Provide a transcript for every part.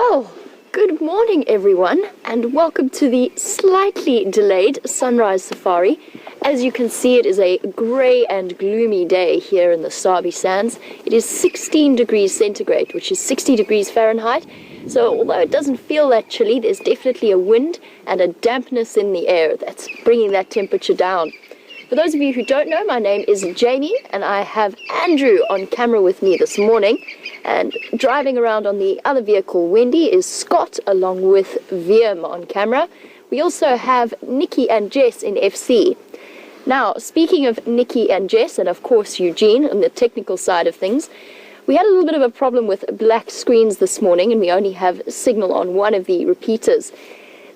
Well, good morning everyone, and welcome to the slightly delayed sunrise safari. As you can see, it is a grey and gloomy day here in the Sabi Sands. It is 16 degrees centigrade, which is 60 degrees Fahrenheit. So although it doesn't feel that chilly, there's definitely a wind and a dampness in the air that's bringing that temperature down. For those of you who don't know, my name is Jamie, and I have Andrew on camera with me this morning. And driving around on the other vehicle, Wendy, is Scott, along with Wiem on camera. We also have Nikki and Jess in FC. Now, speaking of Nikki and Jess, and of course Eugene on the technical side of things, we had a little bit of a problem with black screens this morning, and we only have signal on one of the repeaters.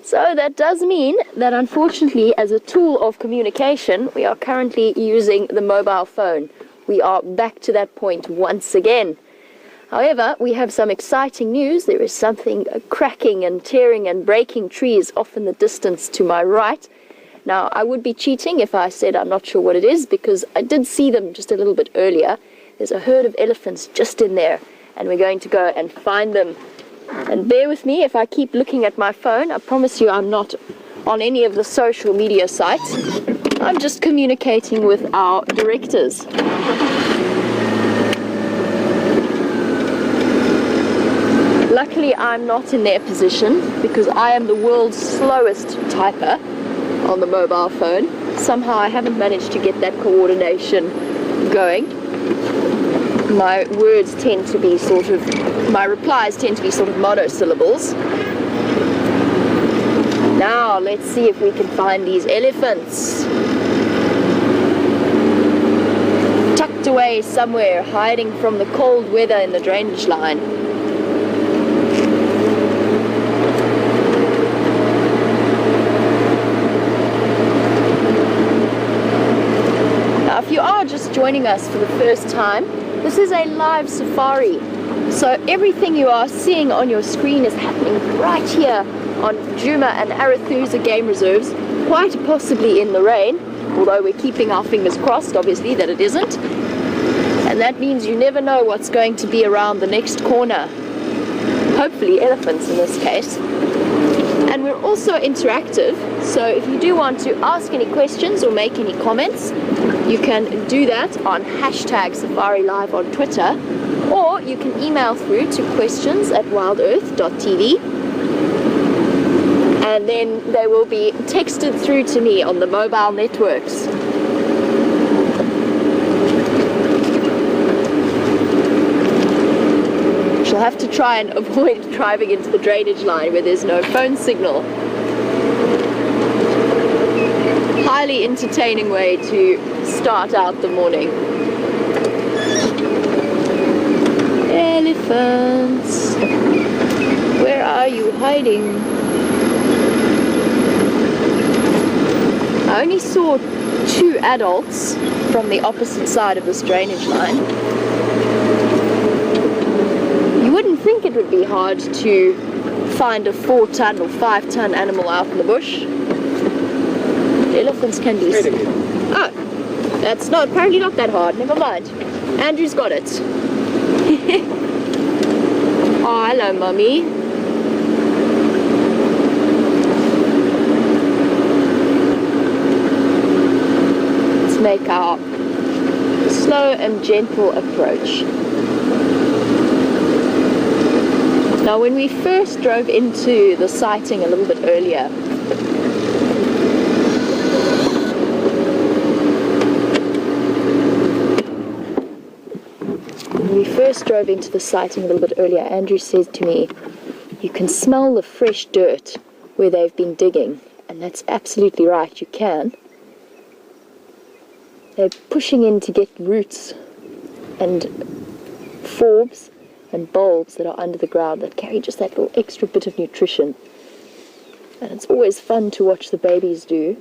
So that does mean that unfortunately, as a tool of communication, we are currently using the mobile phone. We are back to that point once again. However, we have some exciting news. There is something cracking and tearing and breaking trees off in the distance to my right. Now, I would be cheating if I said I'm not sure what it is, because I did see them just a little bit earlier. There's a herd of elephants just in there, and we're going to go and find them. And bear with me if I keep looking at my phone. I promise you I'm not on any of the social media sites. I'm just communicating with our directors. Luckily, I'm not in their position, because I am the world's slowest typer on the mobile phone. Somehow I haven't managed to get that coordination going. My words tend to be my replies tend to be sort of monosyllables. Now, let's see if we can find these elephants. Tucked away somewhere, hiding from the cold weather in the drainage line. Now, if you are just joining us for the first time, this is a live safari. So everything you are seeing on your screen is happening right here on Djuma and Arathusa game reserves, quite possibly in the rain, although we're keeping our fingers crossed, obviously, that it isn't. And that means you never know what's going to be around the next corner. Hopefully elephants in this case. And we're also interactive, so if you do want to ask any questions or make any comments, you can do that on #SafariLive on Twitter, or you can email through to questions@wildearth.tv, and then they will be texted through to me on the mobile networks. She'll have to try and avoid driving into the drainage line where there's no phone signal. Highly entertaining way to start out the morning. Elephants, where are you hiding? I only saw 2 adults from the opposite side of this drainage line. You wouldn't think it would be hard to find a 4-ton or 5-ton animal out in the bush. Elephants can be... Oh, that's apparently not that hard. Never mind. Andrew's got it. Oh, hello, Mummy. Let's make our slow and gentle approach. Now, when we first drove into the sighting a little bit earlier, Andrew said to me, you can smell the fresh dirt where they've been digging, and that's absolutely right, you can. They're pushing in to get roots and forbs and bulbs that are under the ground that carry just that little extra bit of nutrition. And it's always fun to watch the babies do.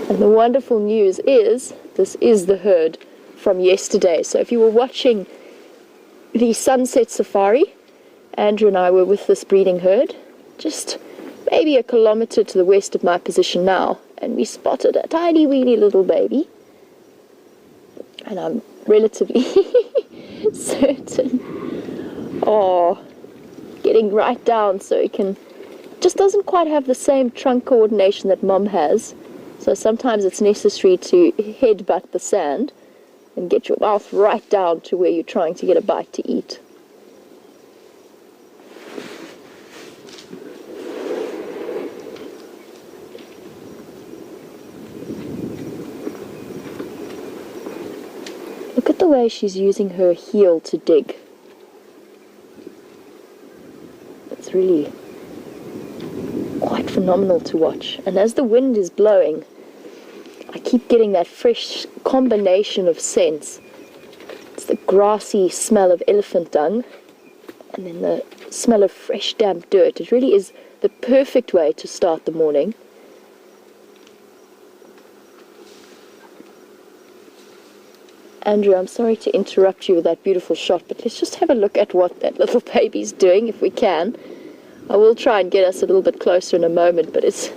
And the wonderful news is, this is the herd from yesterday. So if you were watching the sunset safari, Andrew and I were with this breeding herd, just maybe a kilometer to the west of my position now, and we spotted a tiny weeny little baby. And I'm relatively certain, getting right down so he just doesn't quite have the same trunk coordination that Mom has. So sometimes it's necessary to headbutt the sand and get your mouth right down to where you're trying to get a bite to eat. Look at the way she's using her heel to dig. It's really quite phenomenal to watch. And as the wind is blowing, I keep getting that fresh combination of scents. It's the grassy smell of elephant dung and then the smell of fresh damp dirt. It really is the perfect way to start the morning. Andrew, I'm sorry to interrupt you with that beautiful shot, but let's just have a look at what that little baby's doing if we can. I will try and get us a little bit closer in a moment, but it's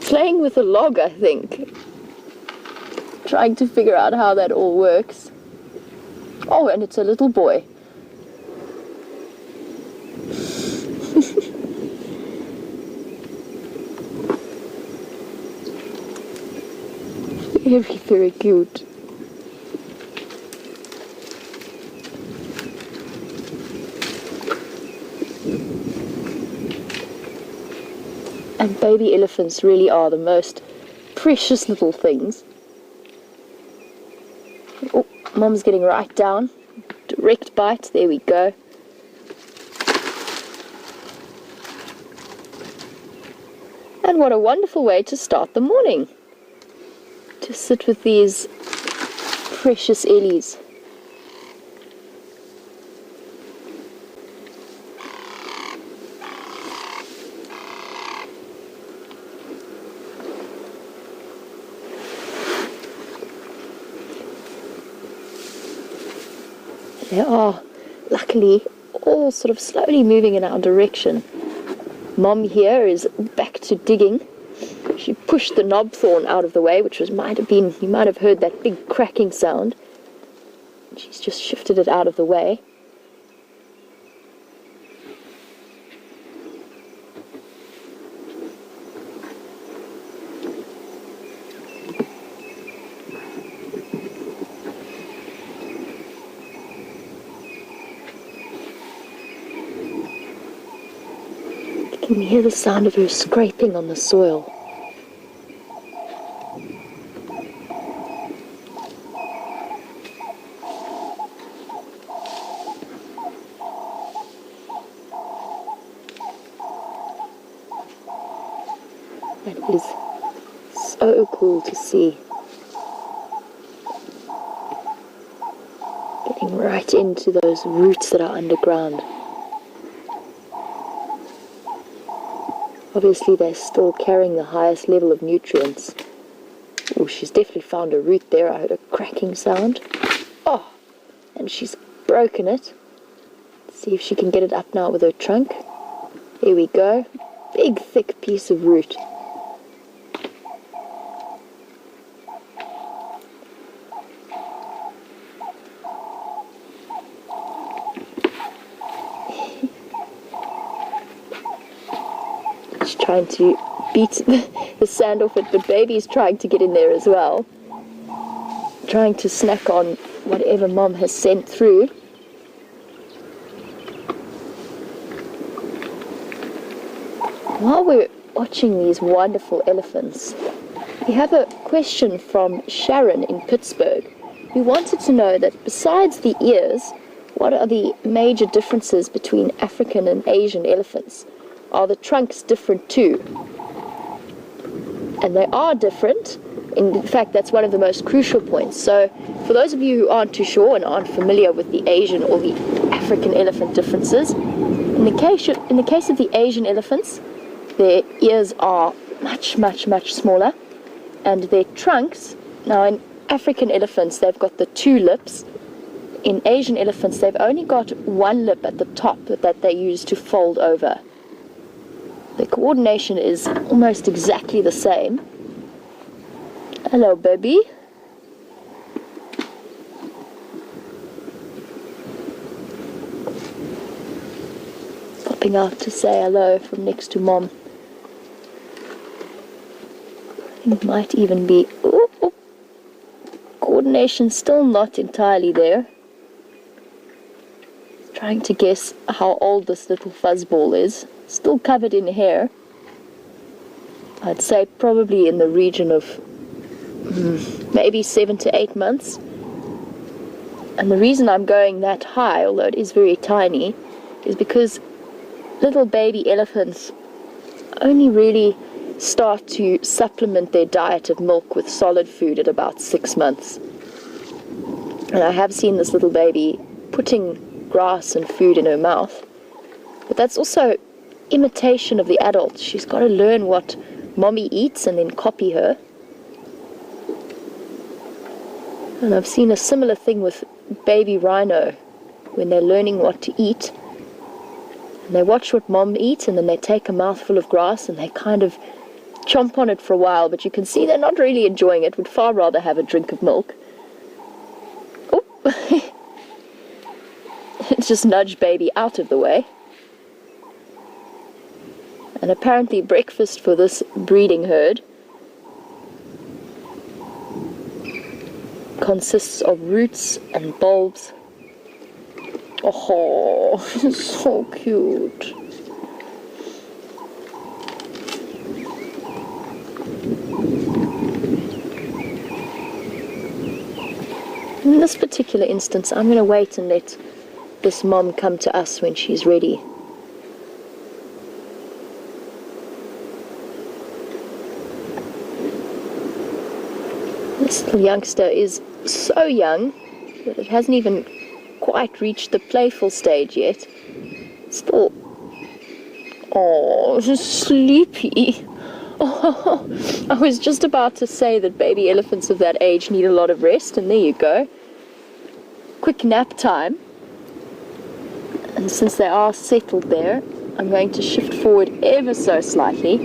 playing with a log, I think. Trying to figure out how that all works. Oh, and it's a little boy. Very, very cute. And baby elephants really are the most precious little things. Oh, Mom's getting right down. Direct bite, there we go. And what a wonderful way to start the morning. To sit with these precious Ellies. They are, luckily, all sort of slowly moving in our direction. Mom here is back to digging. She pushed the knob thorn out of the way, which you might have heard that big cracking sound. She's just shifted it out of the way. You can hear the sound of her scraping on the soil. That is so cool to see. Getting right into those roots that are underground. Obviously they're still carrying the highest level of nutrients. Oh, she's definitely found a root there. I heard a cracking sound. Oh, and she's broken it. Let's see if she can get it up now with her trunk. There we go. Big thick piece of root. Trying to beat the sand off it, but baby's trying to get in there as well. Trying to snack on whatever Mom has sent through. While we're watching these wonderful elephants, we have a question from Sharon in Pittsburgh, who wanted to know that besides the ears, what are the major differences between African and Asian elephants? Are the trunks different too? And they are different. In fact, that's one of the most crucial points. So for those of you who aren't too sure and aren't familiar with the Asian or the African elephant differences, in the case of the Asian elephants, their ears are much, much, much smaller, and their trunks, now in African elephants they've got the two lips. In Asian elephants they've only got one lip at the top that they use to fold over. The coordination is almost exactly the same. Hello, baby. popping out to say hello from next to Mom. It might even be... Ooh, ooh. Coordination still not entirely there. Trying to guess how old this little fuzzball is. Still covered in hair. I'd say probably in the region of maybe 7 to 8 months. And the reason I'm going that high, although it is very tiny, is because little baby elephants only really start to supplement their diet of milk with solid food at about 6 months. And I have seen this little baby putting grass and food in her mouth. But that's also imitation of the adult. She's got to learn what mommy eats and then copy her. And I've seen a similar thing with baby rhino when they're learning what to eat. And they watch what mom eats and then they take a mouthful of grass and they kind of chomp on it for a while, but you can see they're not really enjoying it, would far rather have a drink of milk. Oh, just nudge baby out of the way. And apparently breakfast for this breeding herd consists of roots and bulbs. Oh, so cute. In this particular instance, I'm going to wait and let this mom come to us when she's ready. This little youngster is so young that it hasn't even quite reached the playful stage yet. Still, oh, sleepy. Oh, I was just about to say that baby elephants of that age need a lot of rest, and there you go. Quick nap time. And since they are settled there, I'm going to shift forward ever so slightly.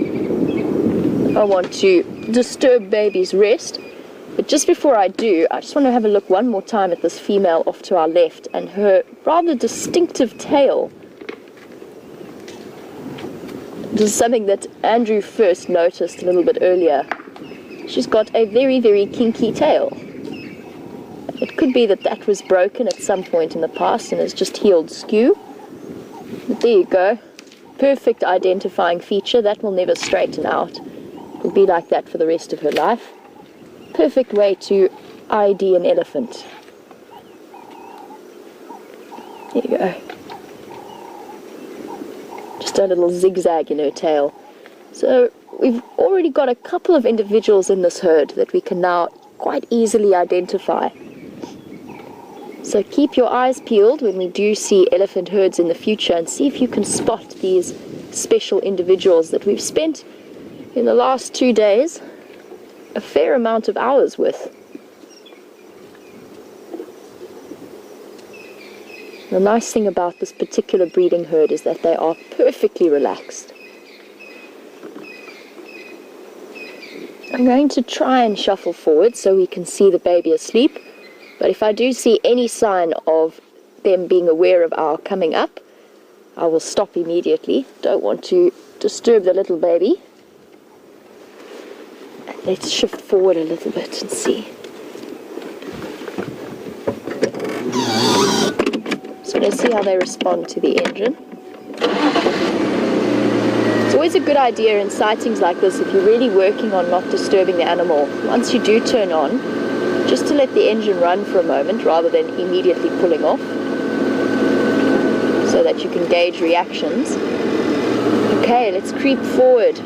I want to disturb baby's rest. But just before I do, I just want to have a look one more time at this female off to our left and her rather distinctive tail. This is something that Andrew first noticed a little bit earlier. She's got a very, very kinky tail. It could be that that was broken at some point in the past and has just healed skew. But there you go. Perfect identifying feature. That will never straighten out. It'll be like that for the rest of her life. Perfect way to ID an elephant. There you go. Just a little zigzag in her tail. So we've already got a couple of individuals in this herd that we can now quite easily identify. So keep your eyes peeled when we do see elephant herds in the future and see if you can spot these special individuals that we've spent in the last 2 days a fair amount of hours with. The nice thing about this particular breeding herd is that they are perfectly relaxed. I'm going to try and shuffle forward so we can see the baby asleep, but if I do see any sign of them being aware of our coming up, I will stop immediately. Don't want to disturb the little baby. Let's shift forward a little bit and see. So let's see how they respond to the engine. It's always a good idea in sightings like this, if you're really working on not disturbing the animal, once you do turn on, just to let the engine run for a moment rather than immediately pulling off, so that you can gauge reactions. Okay, let's creep forward.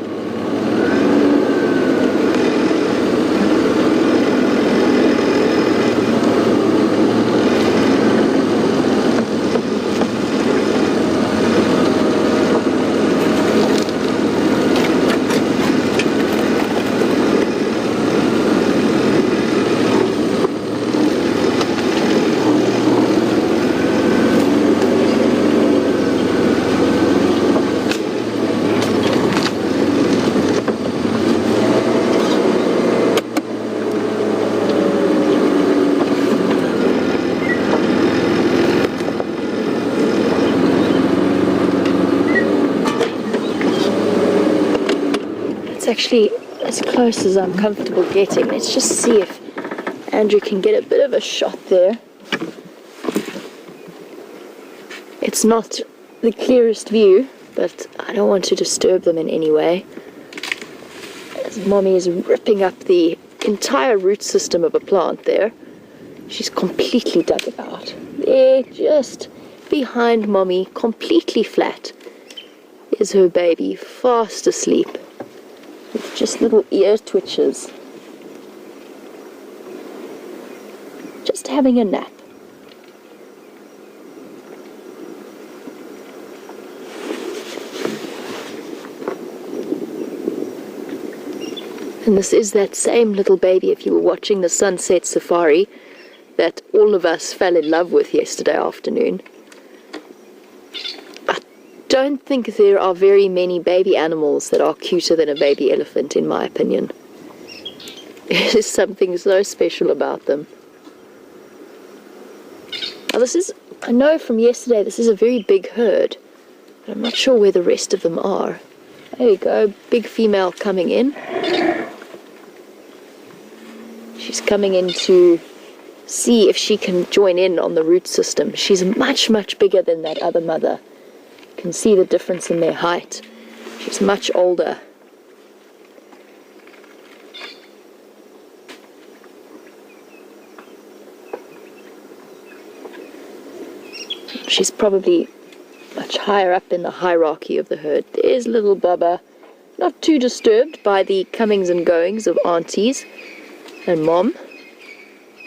actually as close as I'm comfortable getting. Let's just see if Andrew can get a bit of a shot there. It's not the clearest view, but I don't want to disturb them in any way. As Mommy is ripping up the entire root system of a plant there. She's completely dug it out. There, just behind Mommy, completely flat, is her baby, fast asleep, with just little ear twitches. Just having a nap. And this is that same little baby, if you were watching the sunset safari, that all of us fell in love with yesterday afternoon. I don't think there are very many baby animals that are cuter than a baby elephant, in my opinion. There's something so special about them. Now this is, I know from yesterday, this is a very big herd, but I'm not sure where the rest of them are. There we go, big female coming in. She's coming in to see if she can join in on the root system. She's much, much bigger than that other mother. You can see the difference in their height. She's much older. She's probably much higher up in the hierarchy of the herd. There's little Bubba, not too disturbed by the comings and goings of aunties and Mom.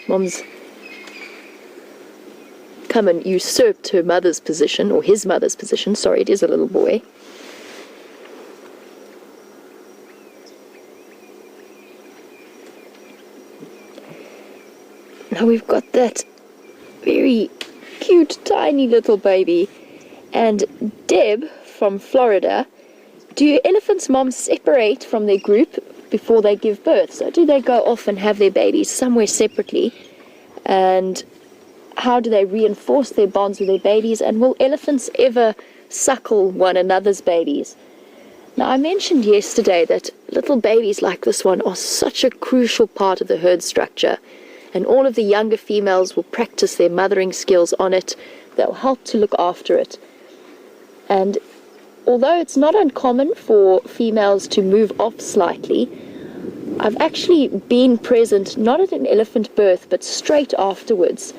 Mom's come and usurped her mother's position, or his mother's position. Sorry, it is a little boy. Now we've got that very cute, tiny little baby. And Deb from Florida, do elephants' moms separate from their group before they give birth? So do they go off and have their babies somewhere separately? And how do they reinforce their bonds with their babies? And will elephants ever suckle one another's babies? Now, I mentioned yesterday that little babies like this one are such a crucial part of the herd structure. And all of the younger females will practice their mothering skills on it. They'll help to look after it. And although it's not uncommon for females to move off slightly, I've actually been present not at an elephant birth, but straight afterwards.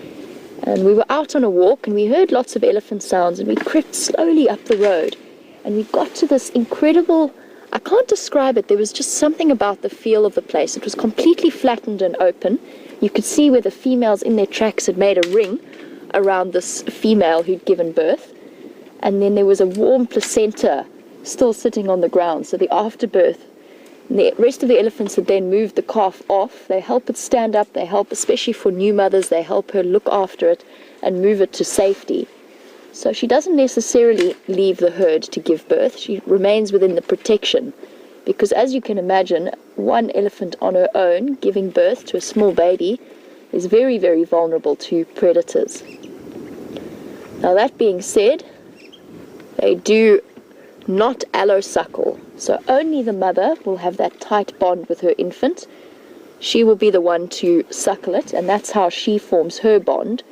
And we were out on a walk and we heard lots of elephant sounds, and we crept slowly up the road. And we got to this incredible, I can't describe it, there was just something about the feel of the place. It was completely flattened and open. You could see where the females in their tracks had made a ring around this female who'd given birth. And then there was a warm placenta still sitting on the ground. So the afterbirth, and the rest of the elephants had then moved the calf off. They help it stand up. They help, especially for new mothers, they help her look after it and move it to safety. So she doesn't necessarily leave the herd to give birth. She remains within the protection. Because as you can imagine, one elephant on her own giving birth to a small baby is very, very vulnerable to predators. Now that being said, they do not allosuckle, so only the mother will have that tight bond with her infant. She will be the one to suckle it, and that's how she forms her bond.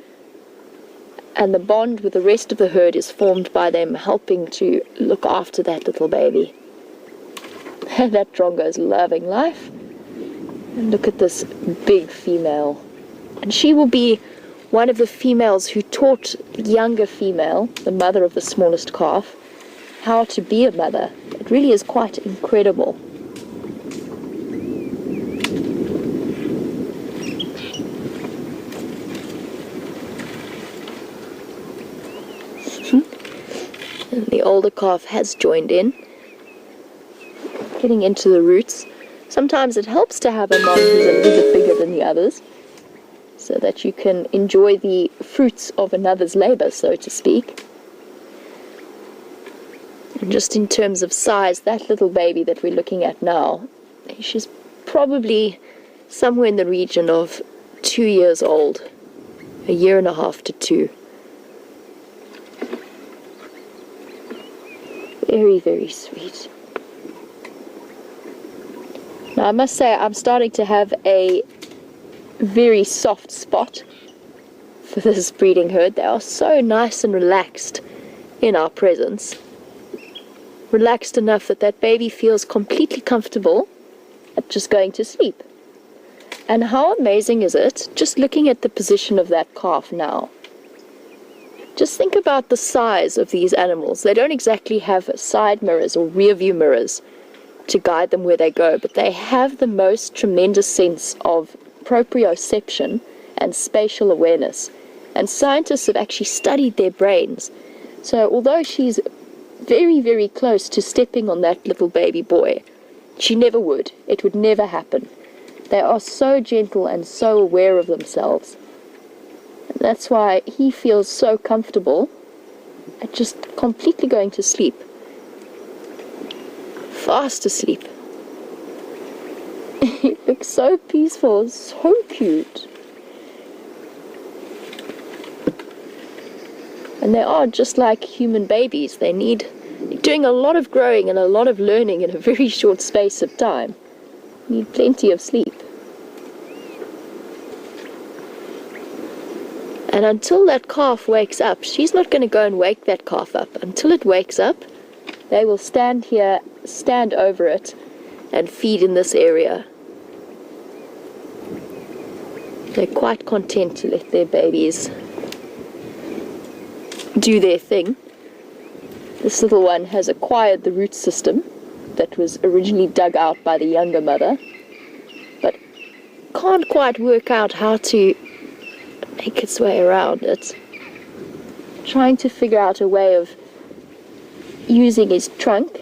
And the bond with the rest of the herd is formed by them helping to look after that little baby. That Drongo's loving life. And look at this big female. And she will be one of the females who taught the younger female, the mother of the smallest calf, how to be a mother. It really is quite incredible. And the older calf has joined in, getting into the roots. Sometimes it helps to have a mom who's a little bit bigger than the others, so that you can enjoy the fruits of another's labor, so to speak. And just in terms of size, that little baby that we're looking at now, she's probably somewhere in the region of 2 years old, 1.5 years to 2. Very, very sweet. Now I must say I'm starting to have a very soft spot for this breeding herd. They are so nice and relaxed in our presence. Relaxed enough that that baby feels completely comfortable at just going to sleep. And how amazing is it, just looking at the position of that calf now. Just think about the size of these animals. They don't exactly have side mirrors or rear view mirrors to guide them where they go, but they have the most tremendous sense of proprioception and spatial awareness. And scientists have actually studied their brains. So although she's very, very close to stepping on that little baby boy, she never would. It would never happen. They are so gentle and so aware of themselves. And that's why he feels so comfortable at just completely going to sleep. Fast asleep. He looks so peaceful, so cute. And they are just like human babies. They're doing a lot of growing and a lot of learning in a very short space of time. Need plenty of sleep. And until that calf wakes up, she's not going to go and wake that calf up. Until it wakes up, they will stand here, stand over it, and feed in this area. They're quite content to let their babies do their thing. This little one has acquired the root system that was originally dug out by the younger mother, but can't quite work out how to make its way around it. Trying to figure out a way of using his trunk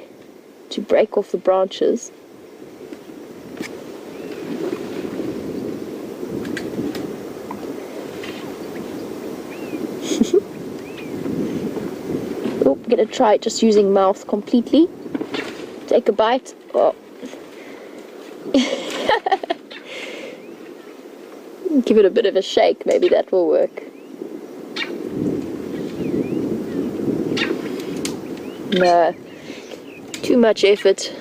to break off the branches. Oh, I'm gonna try just using mouth completely. Take a bite. Oh. Give it a bit of a shake, maybe that will work. No, too much effort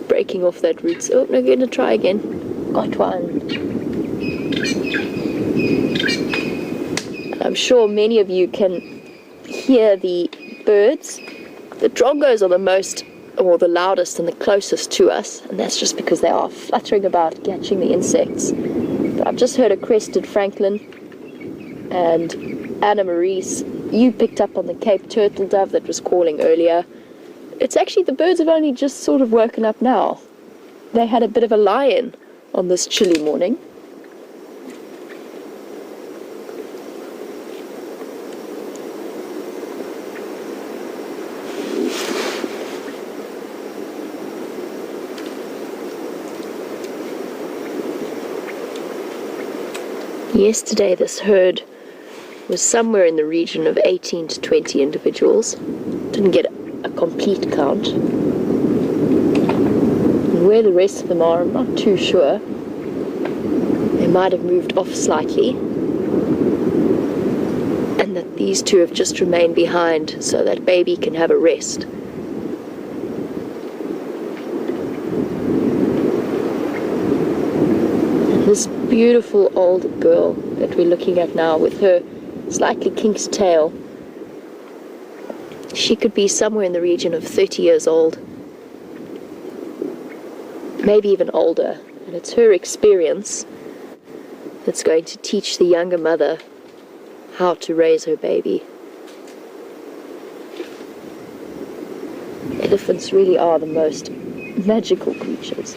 breaking off that root. Oh, no, going to try again. Got one. I'm sure many of you can hear the birds. The drongos are the most, or the loudest and the closest to us, and that's just because they are fluttering about catching the insects. But I've just heard a crested francolin, and Anna Maurice, you picked up on the Cape turtle dove that was calling earlier. It's actually, the birds have only just sort of woken up now. They had a bit of a lie-in on this chilly morning. Yesterday this herd was somewhere in the region of 18 to 20 individuals. Didn't get a complete count. And where the rest of them are, I'm not too sure. They might have moved off slightly. And that these two have just remained behind so that baby can have a rest. This beautiful old girl that we're looking at now with her slightly kinked tail, she could be somewhere in the region of 30 years old, maybe even older, and it's her experience that's going to teach the younger mother how to raise her baby. Elephants really are the most magical creatures.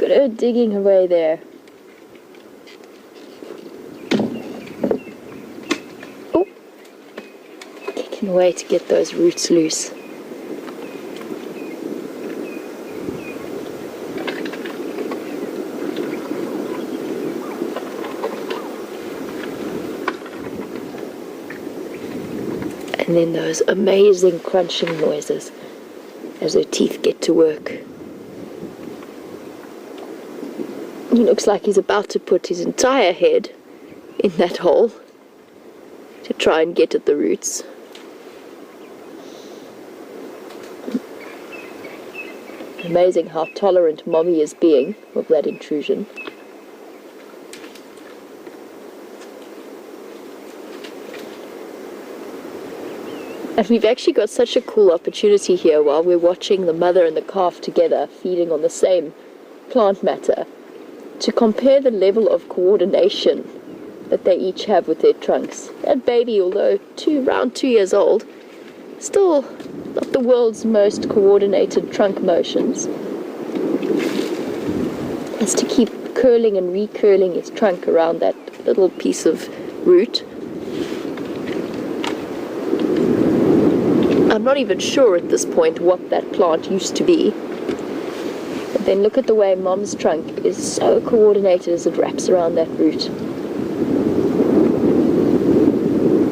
Look at her digging away there. Oh, kicking away to get those roots loose. And then those amazing crunching noises as her teeth get to work. He looks like he's about to put his entire head in that hole to try and get at the roots. Amazing how tolerant Mommy is being of that intrusion. And we've actually got such a cool opportunity here while we're watching the mother and the calf together feeding on the same plant matter to compare the level of coordination that they each have with their trunks. That baby, although around 2 years old, still not the world's most coordinated trunk motions, has to keep curling and recurling his trunk around that little piece of root. I'm not even sure at this point what that plant used to be. But then look at the way Mom's trunk is so coordinated as it wraps around that root.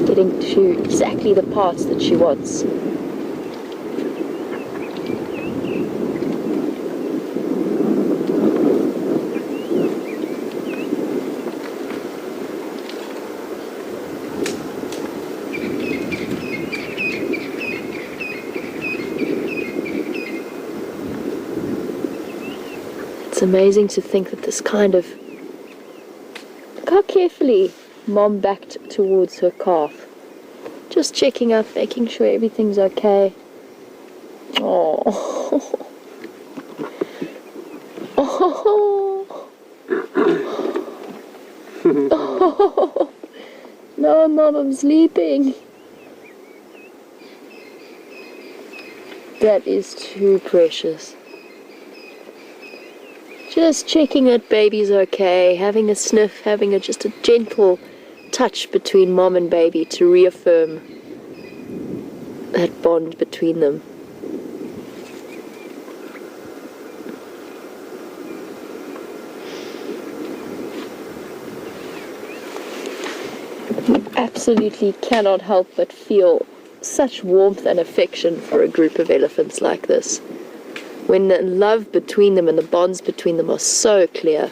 Getting to exactly the parts that she wants. It's amazing to think that this kind of... Look how carefully Mom backed towards her calf. Just checking up, making sure everything's okay. Oh. Oh. Oh. No, Mom, I'm sleeping. That is too precious. Just checking that baby's okay, having a sniff, having just a gentle touch between Mom and baby to reaffirm that bond between them. You absolutely cannot help but feel such warmth and affection for a group of elephants like this, when the love between them and the bonds between them are so clear.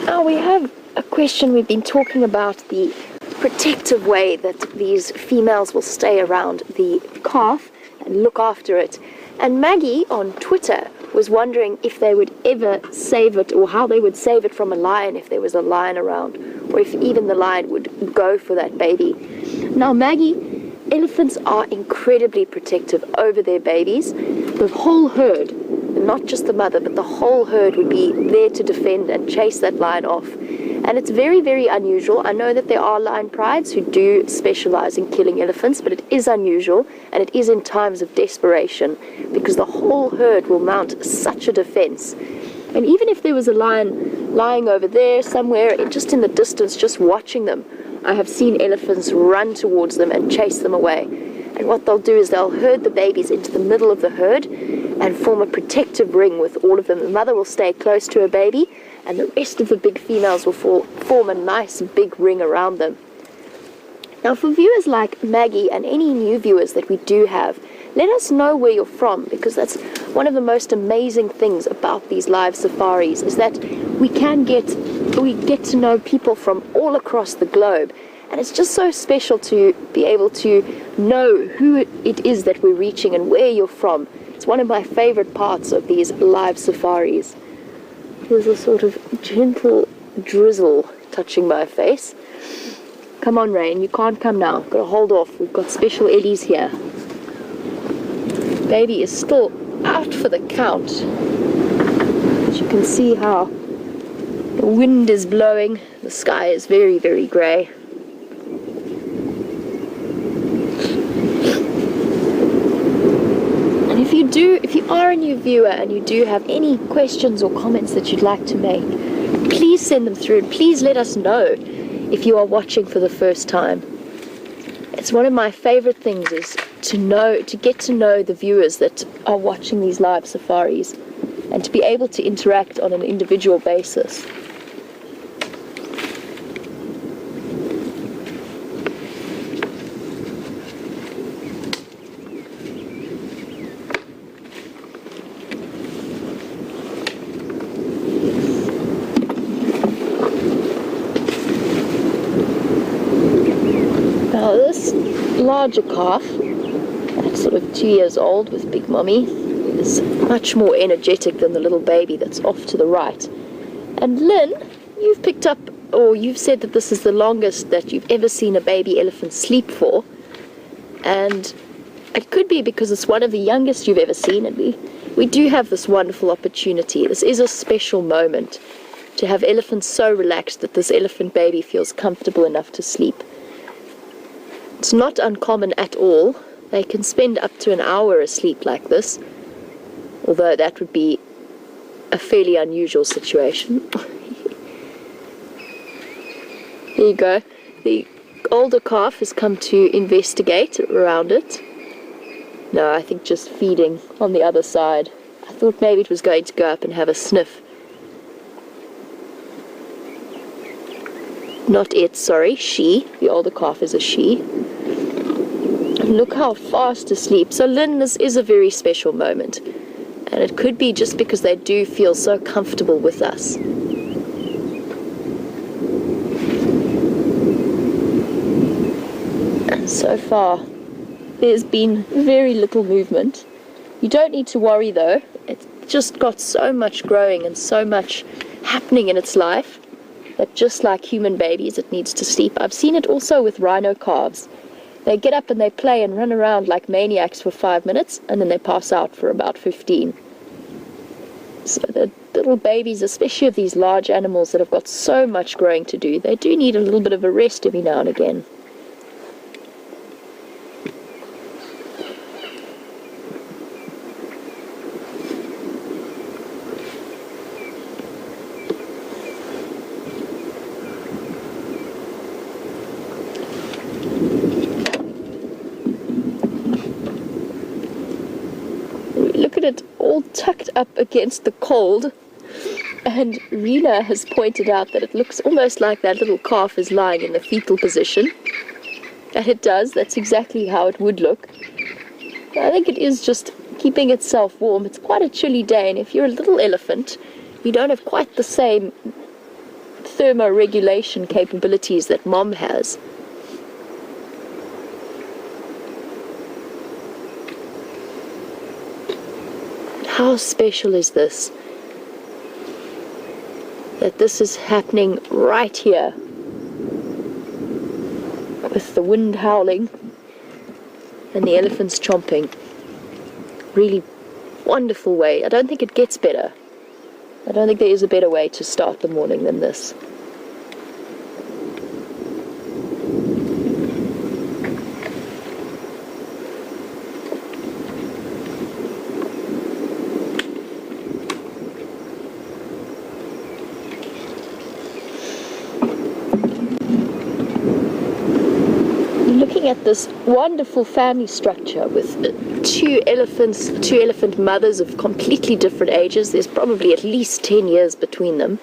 Now we have a question. We've been talking about the protective way that these females will stay around the calf and look after it. And Maggie on Twitter was wondering if they would ever save it, or how they would save it from a lion if there was a lion around, or if even the lion would go for that baby. Now Maggie, elephants are incredibly protective over their babies. The whole herd, not just the mother, but the whole herd would be there to defend and chase that lion off. And it's very, very unusual. I know that there are lion prides who do specialize in killing elephants, but it is unusual, and it is in times of desperation, because the whole herd will mount such a defense. And even if there was a lion lying over there somewhere, just in the distance, just watching them, I have seen elephants run towards them and chase them away. And what they'll do is they'll herd the babies into the middle of the herd and form a protective ring with all of them. The mother will stay close to her baby, and the rest of the big females will form a nice big ring around them. Now for viewers like Maggie and any new viewers that we do have, let us know where you're from, because that's one of the most amazing things about these live safaris, is that we get to know people from all across the globe. And it's just so special to be able to know who it is that we're reaching and where you're from. It's one of my favorite parts of these live safaris. There's a sort of gentle drizzle touching my face. Look Come on, Rain, you can't come now. Got to hold off. We've got special Ellies here. Baby is still out for the count. As you can see how the wind is blowing. The sky is very, very grey. And if you are a new viewer and you do have any questions or comments that you'd like to make, please send them through and please let us know if you are watching for the first time. It's one of my favorite things is to get to know the viewers that are watching these live safaris and to be able to interact on an individual basis. Now this larger calf, that's sort of 2 years old with Big Mommy, is much more energetic than the little baby that's off to the right. And Lynn, you've picked up, or you've said that this is the longest that you've ever seen a baby elephant sleep for. And it could be because it's one of the youngest you've ever seen, and we do have this wonderful opportunity. This is a special moment to have elephants so relaxed that this elephant baby feels comfortable enough to sleep. It's not uncommon at all. They can spend up to an hour asleep like this, although that would be a fairly unusual situation. There you go. The older calf has come to investigate around it. No, I think just feeding on the other side. I thought maybe it was going to go up and have a sniff. Not it, sorry, she. The older calf is a she. And look how fast asleep. So Lynn, this is a very special moment. And it could be just because they do feel so comfortable with us. And so far, there's been very little movement. You don't need to worry though. It's just got so much growing and so much happening in its life that just like human babies, it needs to sleep. I've seen it also with rhino calves. They get up and they play and run around like maniacs for 5 minutes, and then they pass out for about 15. So the little babies, especially of these large animals that have got so much growing to do, they do need a little bit of a rest every now and again. It all tucked up against the cold, and Rena has pointed out that it looks almost like that little calf is lying in the fetal position, and it does. That's exactly how it would look. I think it is just keeping itself warm. It's quite a chilly day, and if you're a little elephant, you don't have quite the same thermoregulation capabilities that Mom has. How special is this? That this is happening right here. With the wind howling and the elephants chomping. Really wonderful way. I don't think it gets better. I don't think there is a better way to start the morning than this. At this wonderful family structure with two elephant mothers of completely different ages. There's probably at least 10 years between them,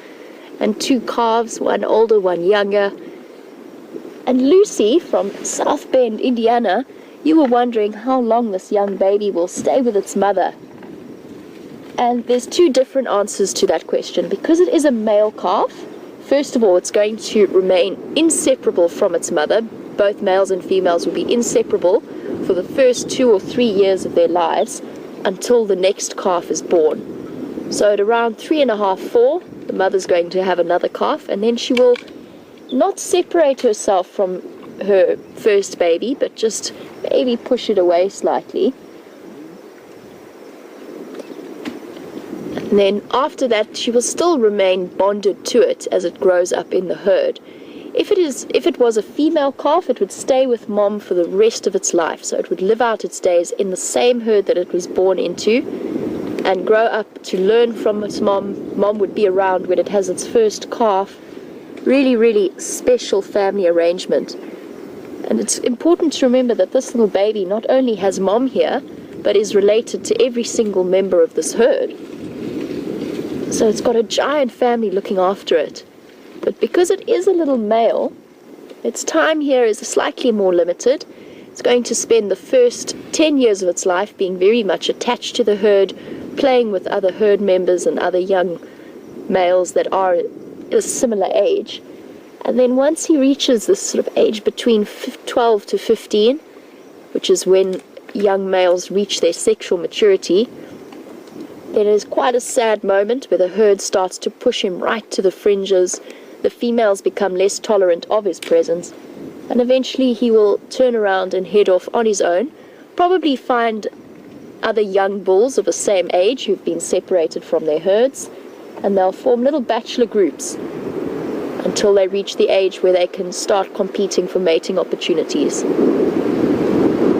and two calves, one older, one younger. And Lucy from South Bend, Indiana, you were wondering how long this young baby will stay with its mother. And there's two different answers to that question. Because it is a male calf, first of all, it's going to remain inseparable from its mother. Both males and females will be inseparable for the first 2 or 3 years of their lives until the next calf is born. So at around 3.5, 4, the mother's going to have another calf, and then she will not separate herself from her first baby, but just maybe push it away slightly. And then after that, she will still remain bonded to it as it grows up in the herd. If it was a female calf, it would stay with mom for the rest of its life. So it would live out its days in the same herd that it was born into and grow up to learn from its mom. Mom would be around when it has its first calf. Really, really special family arrangement. And it's important to remember that this little baby not only has mom here, but is related to every single member of this herd. So it's got a giant family looking after it. But because it is a little male, its time here is slightly more limited. It's going to spend the first 10 years of its life being very much attached to the herd, playing with other herd members and other young males that are a similar age. And then once he reaches this sort of age between 12 to 15, which is when young males reach their sexual maturity, then it is quite a sad moment where the herd starts to push him right to the fringes. The females become less tolerant of his presence, and eventually he will turn around and head off on his own, probably find other young bulls of the same age who've been separated from their herds, and they'll form little bachelor groups until they reach the age where they can start competing for mating opportunities.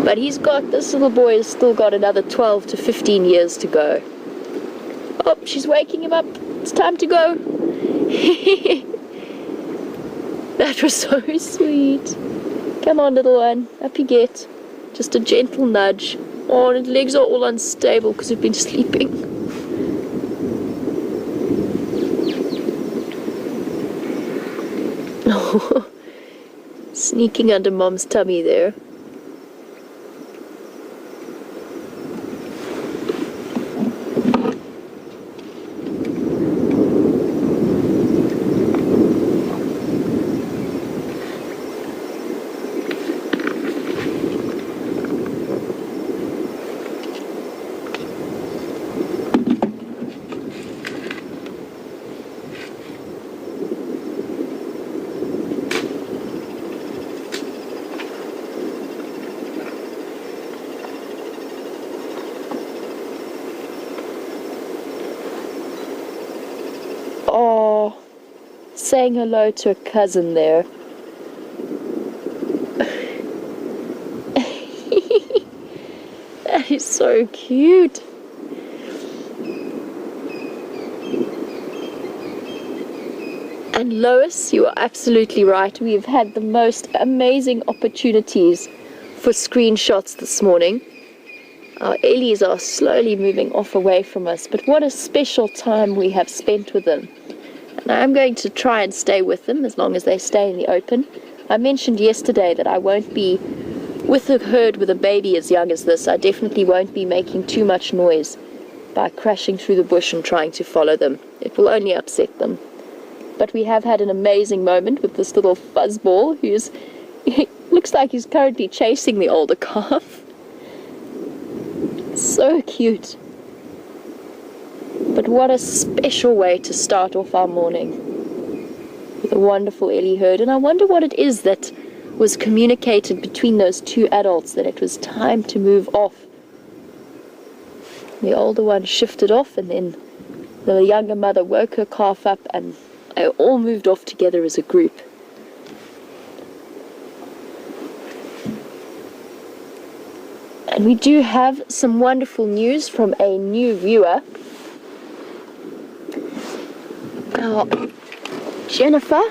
But this little boy has still got another 12 to 15 years to go. Oh, she's waking him up. It's time to go. That was so sweet. Come on, little one. Up you get. Just a gentle nudge. Oh, and his legs are all unstable because he's been sleeping. Oh, sneaking under mom's tummy there. Oh, saying hello to a cousin there. That is so cute. And Lois, you are absolutely right. We've had the most amazing opportunities for screenshots this morning. Our Ellies are slowly moving off away from us, but what a special time we have spent with them. And I'm going to try and stay with them as long as they stay in the open. I mentioned yesterday that I won't be with a herd with a baby as young as this. I definitely won't be making too much noise by crashing through the bush and trying to follow them. It will only upset them. But we have had an amazing moment with this little fuzzball who's looks like he's currently chasing the older calf. So cute. But what a special way to start off our morning with a wonderful Ellie herd. And I wonder what it is that was communicated between those two adults, that it was time to move off. The older one shifted off, and then the younger mother woke her calf up, and they all moved off together as a group. And we do have some wonderful news from a new viewer. Now, Jennifer,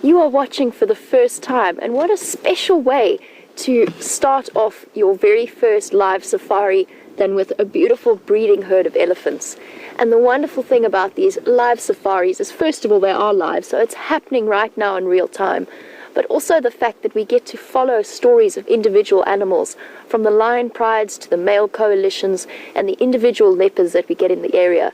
you are watching for the first time, and what a special way to start off your very first live safari than with a beautiful breeding herd of elephants. And the wonderful thing about these live safaris is, first of all, they are live, so it's happening right now in real time. But also the fact that we get to follow stories of individual animals, from the lion prides to the male coalitions and the individual leopards that we get in the area.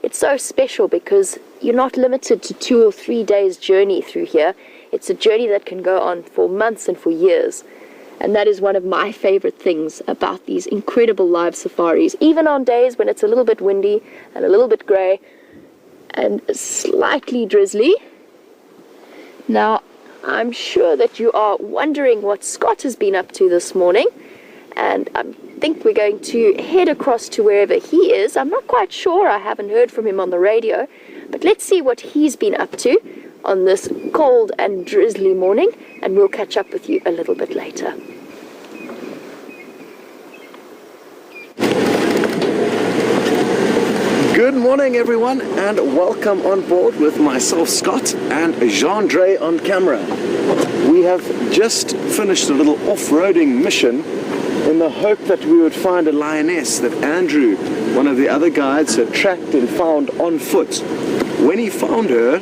It's so special because you're not limited to 2 or 3 days journey through here. It's a journey that can go on for months and for years. And that is one of my favorite things about these incredible live safaris, even on days when it's a little bit windy and a little bit grey and slightly drizzly. Now, I'm sure that you are wondering what Scott has been up to this morning, and I think we're going to head across to wherever he is. I'm not quite sure, I haven't heard from him on the radio, but let's see what he's been up to on this cold and drizzly morning, and we'll catch up with you a little bit later. Good morning everyone, and welcome on board with myself Scott and Jeandré on camera. We have just finished a little off-roading mission in the hope that we would find a lioness that Andrew, one of the other guides, had tracked and found on foot. When he found her,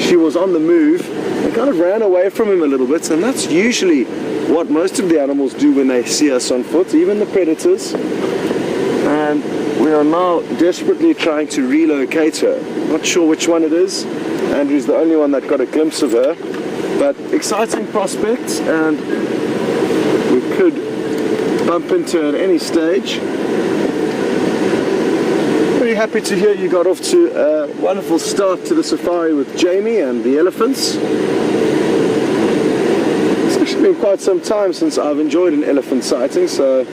she was on the move and kind of ran away from him a little bit, and that's usually what most of the animals do when they see us on foot, even the predators. And we are now desperately trying to relocate her. Not sure which one it is. Andrew's the only one that got a glimpse of her. But exciting prospects, and we could bump into her at any stage. Very happy to hear you got off to a wonderful start to the safari with Jamie and the elephants. It's actually been quite some time since I've enjoyed an elephant sighting, so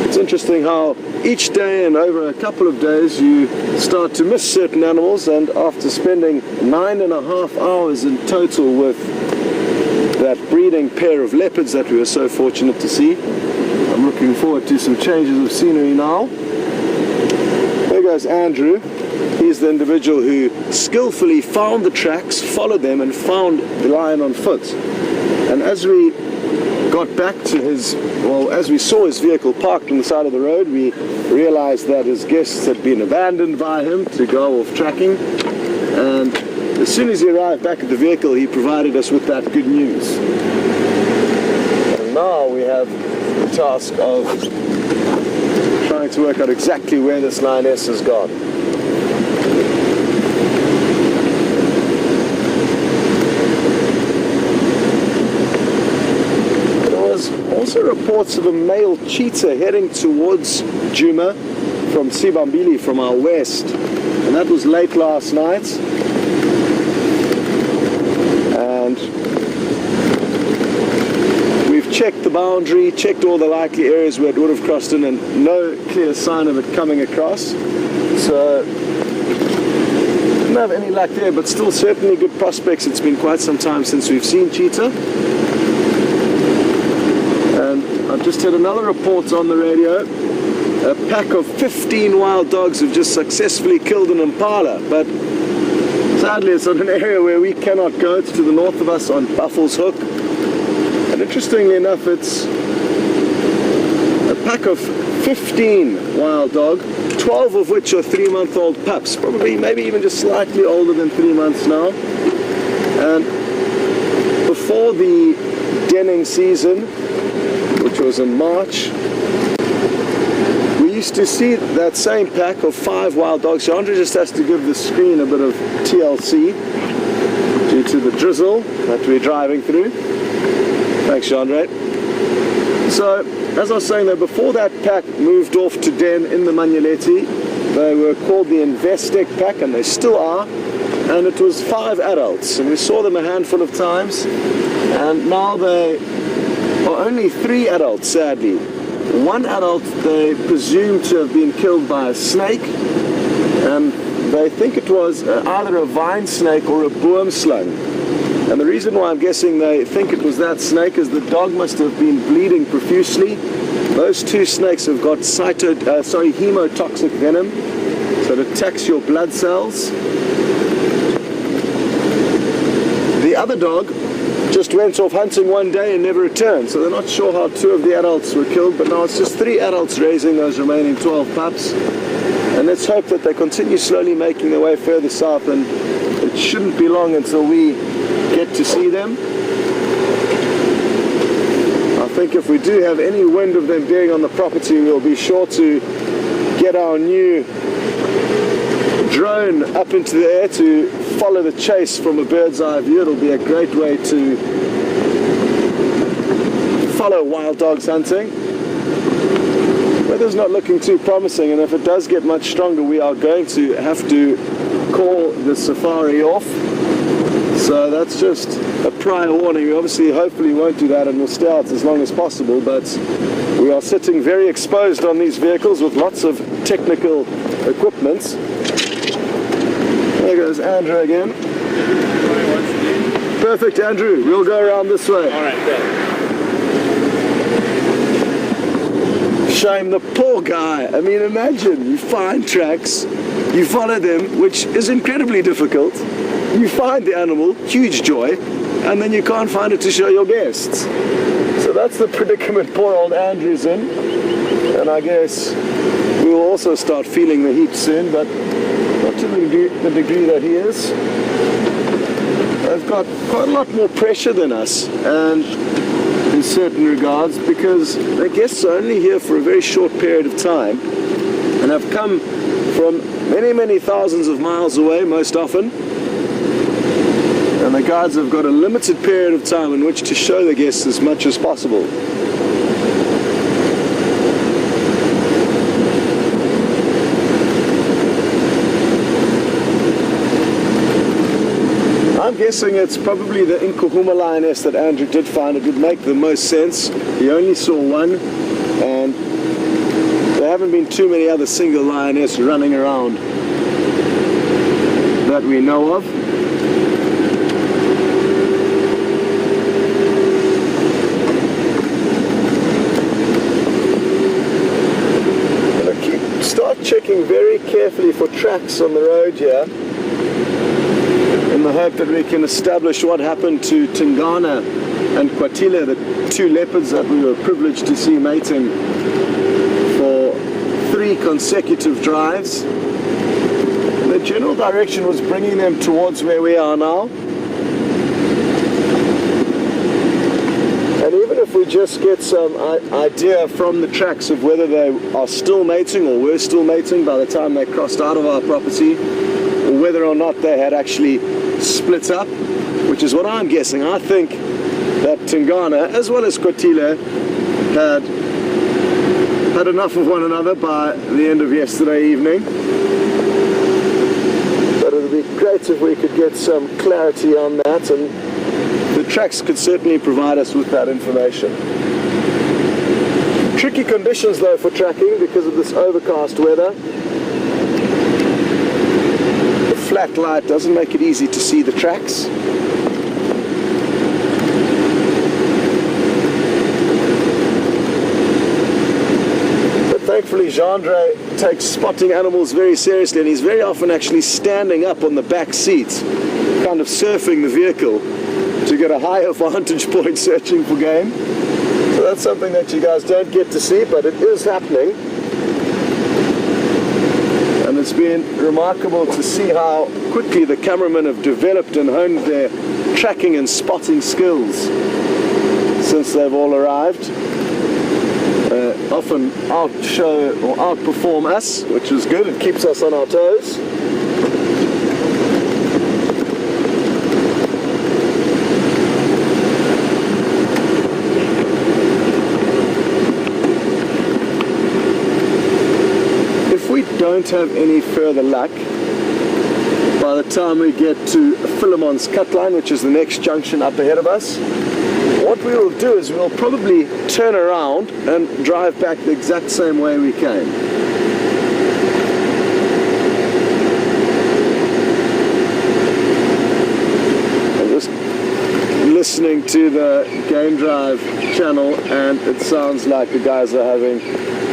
it's interesting how each day and over a couple of days you start to miss certain animals, and after spending 9.5 hours in total with that breeding pair of leopards that we were so fortunate to see, I'm looking forward to some changes of scenery now. There goes Andrew. He's the individual who skillfully found the tracks, followed them, and found the lion on foot. And as we got back to as we saw his vehicle parked on the side of the road, we realized that his guests had been abandoned by him to go off tracking. And as soon as he arrived back at the vehicle, he provided us with that good news. And now we have the task of trying to work out exactly where this lioness has gone. Also reports of a male cheetah heading towards Djuma from Sibambili from our west, and that was late last night. And we've checked the boundary, checked all the likely areas where it would have crossed in, and no clear sign of it coming across. So didn't have any luck there, but still certainly good prospects. It's been quite some time since we've seen cheetah. I've just had another report on the radio. A pack of 15 wild dogs have just successfully killed an impala, but sadly it's on an area where we cannot go. It's to the north of us on Buffelshoek. And interestingly enough, it's a pack of 15 wild dog, 12 of which are 3-month-old pups, probably maybe even just slightly older than 3 months now. And before the denning season, which was in March, we used to see that same pack of 5 wild dogs. Jeandré just has to give the screen a bit of TLC due to the drizzle that we're driving through. Thanks, Jeandré. So, as I was saying though, before that pack moved off to den in the Manyeleti, they were called the Investec pack, and they still are, and it was 5 adults, and we saw them a handful of times, and now they are only 3 adults, sadly. 1 adult they presume to have been killed by a snake, and they think it was either a vine snake or a boomslang. And the reason why I'm guessing they think it was that snake is the dog must have been bleeding profusely. Those 2 snakes have got hemotoxic venom, so it attacks your blood cells. The other dog just went off hunting one day and never returned, so they're not sure how 2 of the adults were killed, but now it's just 3 adults raising those remaining 12 pups. And let's hope that they continue slowly making their way further south, and it shouldn't be long until we get to see them. I think if we do have any wind of them being on the property, we'll be sure to get our new drone up into the air to follow the chase from a bird's eye view. It'll be a great way to follow wild dogs hunting. Weather's not looking too promising, and if it does get much stronger, we are going to have to call the safari off. So that's just a prior warning. We obviously hopefully won't do that and we'll stay out as long as possible, but we are sitting very exposed on these vehicles with lots of technical equipment. There goes Andrew again. Perfect, Andrew. We'll go around this way. All right, good. Shame the poor guy. I mean, imagine you find tracks, you follow them, which is incredibly difficult. You find the animal, huge joy, and then you can't find it to show your guests. So that's the predicament poor old Andrew's in. And I guess we will also start feeling the heat soon, but not to the degree that he is. They've got quite a lot more pressure than us, and in certain regards, because the guests are only here for a very short period of time and have come from many, many thousands of miles away most often. And the guides have got a limited period of time in which to show the guests as much as possible. I'm guessing it's probably the Inkuhuma lioness that Andrew did find. It would make the most sense. He only saw one, and there haven't been too many other single lioness running around that we know of. Start checking very carefully for tracks on the road here, in the hope that we can establish what happened to Tingana and Kwatile, the two leopards that we were privileged to see mating for 3 consecutive drives. And the general direction was bringing them towards where we are now. And even if we just get some idea from the tracks of whether they are still mating or were still mating by the time they crossed out of our property, or whether or not they had actually split up, which is what I'm guessing. I think that Tingana, as well as Kwatile, had enough of one another by the end of yesterday evening. But it would be great if we could get some clarity on that, and the tracks could certainly provide us with that information. Tricky conditions though for tracking because of this overcast weather. The flat light doesn't make it easy to see the tracks. But thankfully Jeandré takes spotting animals very seriously, and he's very often actually standing up on the back seat, kind of surfing the vehicle to get a higher vantage point searching for game. So that's something that you guys don't get to see, but it is happening. And it's been remarkable to see how quickly the cameramen have developed and honed their tracking and spotting skills since they've all arrived. Often outshow or outperform us, which is good. It keeps us on our toes. Don't have any further luck by the time we get to Philemon's cut line, which is the next junction up ahead of us. What we will do is we'll probably turn around and drive back the exact same way we came. I'm just listening to the Game Drive channel, and it sounds like the guys are having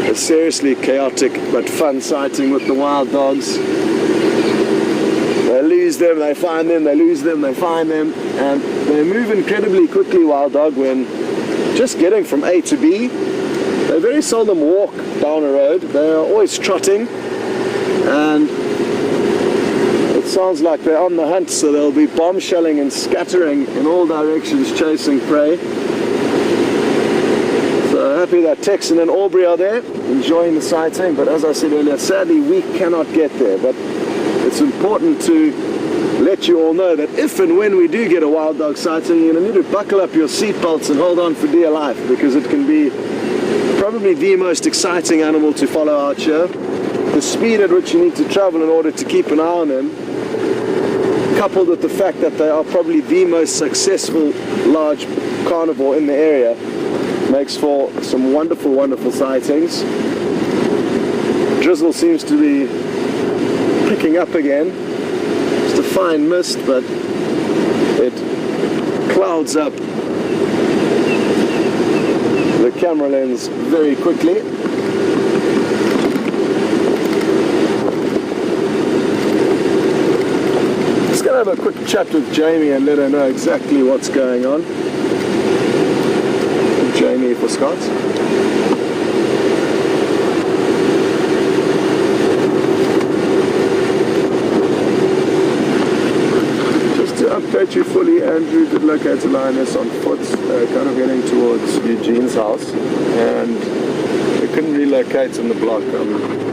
a seriously chaotic but fun sighting with the wild dogs. They lose them, they find them, they lose them, they find them, and they move incredibly quickly, wild dog, when just getting from A to B. They very seldom walk down a road, they are always trotting, and it sounds like they're on the hunt, so they'll be bombshelling and scattering in all directions, chasing prey. So happy that Texan and Aubrey are there, enjoying the sighting, but as I said earlier, sadly we cannot get there. But it's important to let you all know that if and when we do get a wild dog sighting, you're going to need to buckle up your seatbelts and hold on for dear life, because it can be probably the most exciting animal to follow out here. The speed at which you need to travel in order to keep an eye on them coupled with the fact that they are probably the most successful large carnivore in the area, makes for some wonderful, wonderful sightings. Drizzle seems to be picking up again. Just a fine mist, but it clouds up the camera lens very quickly. Just going to have a quick chat with Jamie and let her know exactly what's going on. Jamie for Scott. Update you fully, Andrew did locate a lioness on foot, kind of heading towards Eugene's house, and we couldn't relocate in the block.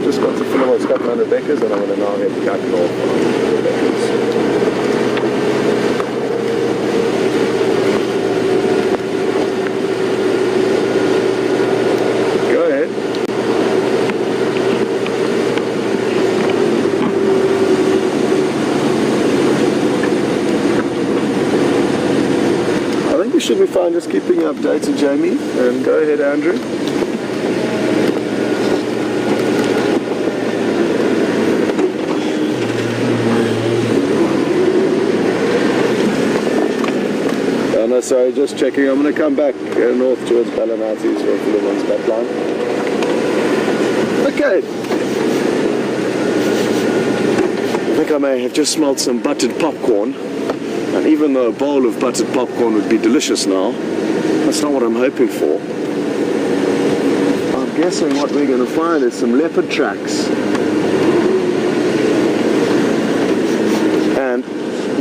Just got to film what's happening on Rebecca's, and I'm going to now head back north on Rebecca's. Go ahead. Should be fine, just keeping you updated, Jamie. And go ahead, Andrew. Oh no, sorry, just checking. I'm going to come back north towards Ballanati's for Fullerman's back line. Okay. I think I may have just smelled some buttered popcorn. And even though a bowl of buttered popcorn would be delicious now, that's not what I'm hoping for. I'm guessing what we're going to find is some leopard tracks. And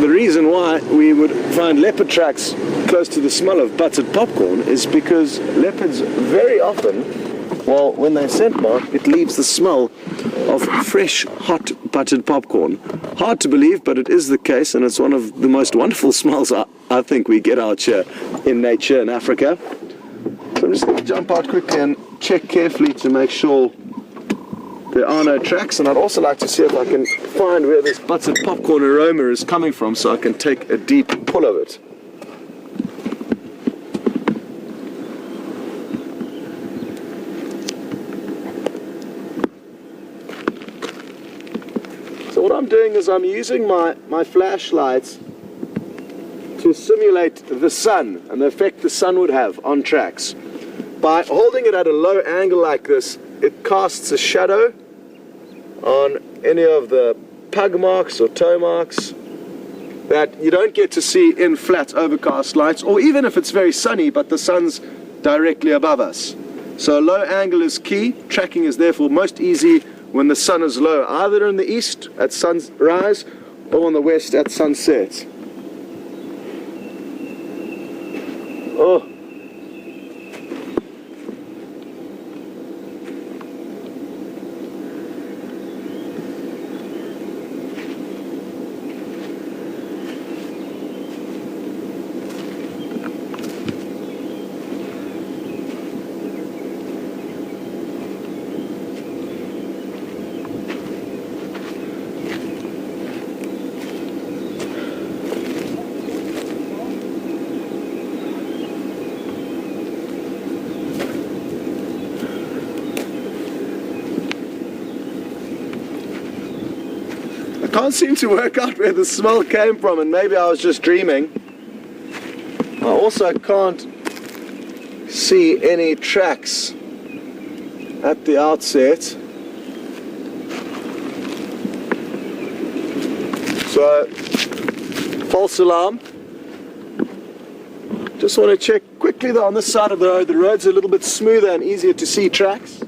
the reason why we would find leopard tracks close to the smell of buttered popcorn is because leopards very often, well, when they scent mark, it leaves the smell of fresh, hot, buttered popcorn. Hard to believe, but it is the case, and it's one of the most wonderful smells I think we get out here in nature in Africa. So I'm just going to jump out quickly and check carefully to make sure there are no tracks, and I'd also like to see if I can find where this buttered popcorn aroma is coming from so I can take a deep pull of it. So what I'm doing is I'm using my flashlights to simulate the sun and the effect the sun would have on tracks. By holding it at a low angle like this, it casts a shadow on any of the pug marks or toe marks that you don't get to see in flat overcast lights, or even if it's very sunny but the sun's directly above us. So a low angle is key. Tracking is therefore most easy when the sun is low, either in the east at sunrise or in the west at sunset. Oh. Can't seem to work out where the smell came from, and maybe I was just dreaming. I also can't see any tracks at the outset. So, false alarm. Just want to check quickly though on this side of the road. The road's a little bit smoother and easier to see tracks.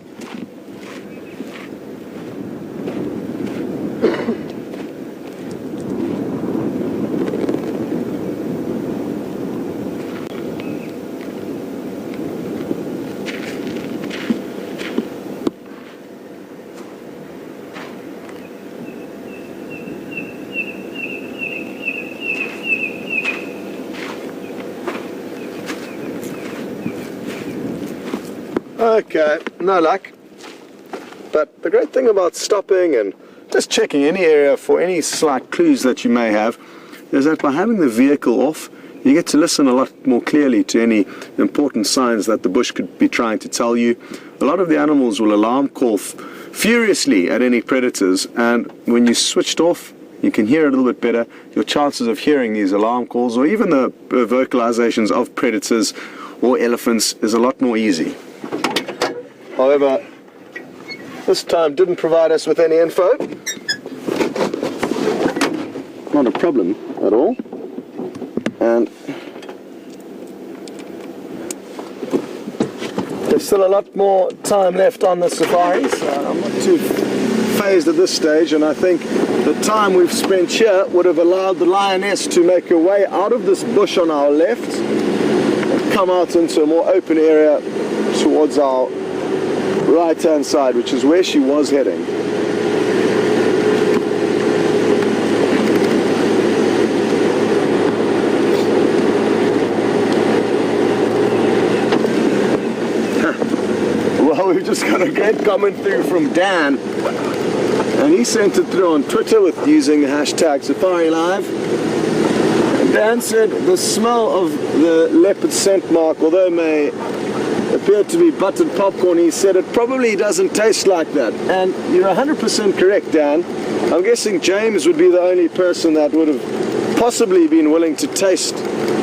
Okay, no luck. But the great thing about stopping and just checking any area for any slight clues that you may have, is that by having the vehicle off, you get to listen a lot more clearly to any important signs that the bush could be trying to tell you. A lot of the animals will alarm call furiously at any predators, and when you switched off, you can hear a little bit better. Your chances of hearing these alarm calls or even the vocalizations of predators or elephants is a lot more easy. However, this time didn't provide us with any info. Not a problem at all. And there's still a lot more time left on the safari, so I'm not too phased at this stage, and I think the time we've spent here would have allowed the lioness to make her way out of this bush on our left and come out into a more open area towards our right-hand side, which is where she was heading. Well, we've just got a great comment through from Dan, and he sent it through on Twitter with using the hashtag Safari Live. And Dan said the smell of the leopard scent mark, although it may appear to be buttered popcorn, he said it probably doesn't taste like that. And you're 100% correct, Dan. I'm guessing James would be the only person that would have possibly been willing to taste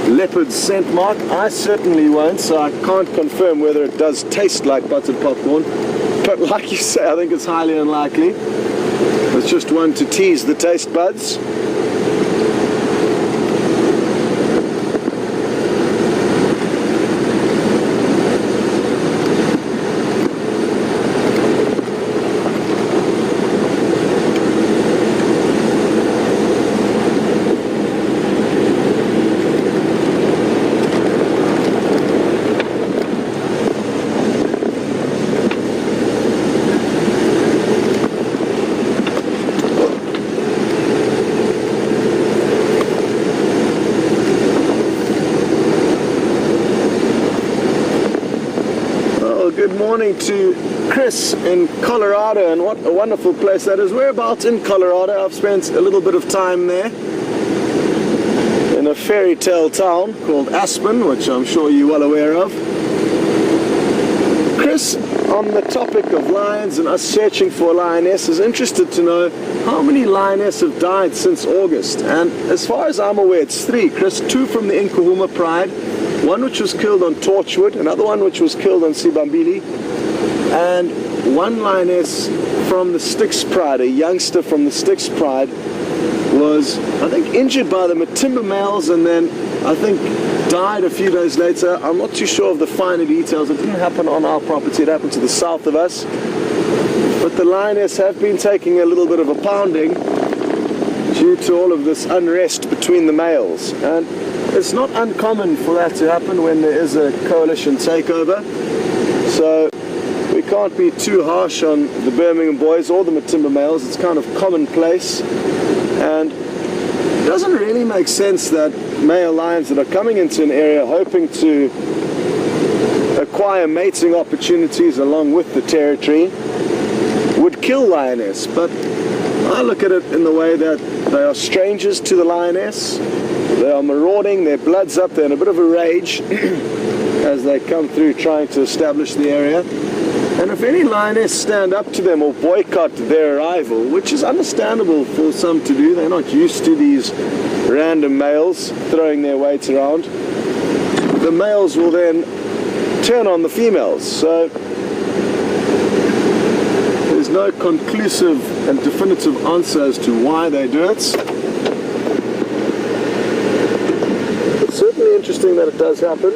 leopard scent mark. I certainly won't, so I can't confirm whether it does taste like buttered popcorn. But like you say, I think it's highly unlikely. It's just one to tease the taste buds. Good morning to Chris in Colorado, and what a wonderful place that is. Whereabouts in Colorado? I've spent a little bit of time there in a fairy tale town called Aspen, which I'm sure you're well aware of. Chris, on the topic of lions and us searching for a lioness, is interested to know how many lionesses have died since August. And as far as I'm aware, it's 3, Chris. 2 from the Nkuhuma Pride, one which was killed on Torchwood, another one which was killed on Sibambili, and 1 lioness from the Styx Pride. A youngster from the Styx Pride was, I think, injured by the Matimba males and then, I think, died a few days later. I'm not too sure of the finer details. It didn't happen on our property, it happened to the south of us. But the lioness have been taking a little bit of a pounding due to all of this unrest between the males. And it's not uncommon for that to happen when there is a coalition takeover. So we can't be too harsh on the Birmingham boys or the Matimba males. It's kind of commonplace. And it doesn't really make sense that male lions that are coming into an area hoping to acquire mating opportunities along with the territory would kill lioness. But I look at it in the way that they are strangers to the lioness. They are marauding, their blood's up, they're in a bit of a rage as they come through trying to establish the area. And if any lioness stand up to them or boycott their arrival, which is understandable for some to do, they're not used to these random males throwing their weight around, the males will then turn on the females. So there's no conclusive and definitive answer as to why they do it. It's certainly interesting that it does happen.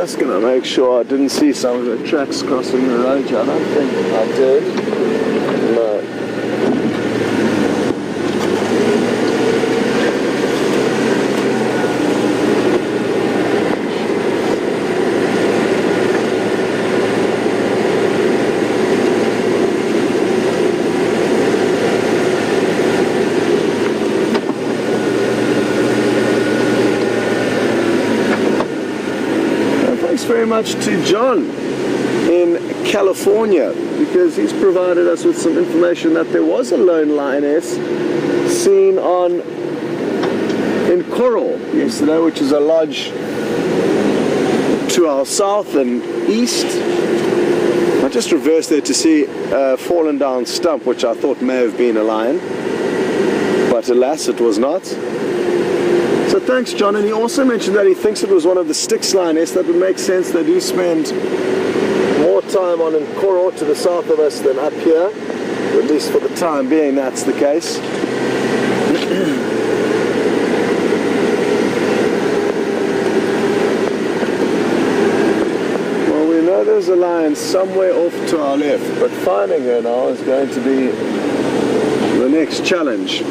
Just gonna make sure I didn't see some of the tracks crossing the road. I don't think I did. No. Very much to John in California, because he's provided us with some information that there was a lone lioness seen in Coral yesterday, which is a lodge to our south and east. I just reversed there to see a fallen down stump, which I thought may have been a lion, but alas, it was not. So thanks, John. And he also mentioned that he thinks it was one of the Styx lioness. That would make sense. They do spend more time on Nkoro to the south of us than up here. At least for the time being, that's the case. Well, we know there's a lion somewhere off to our left, but finding her now is going to be the next challenge.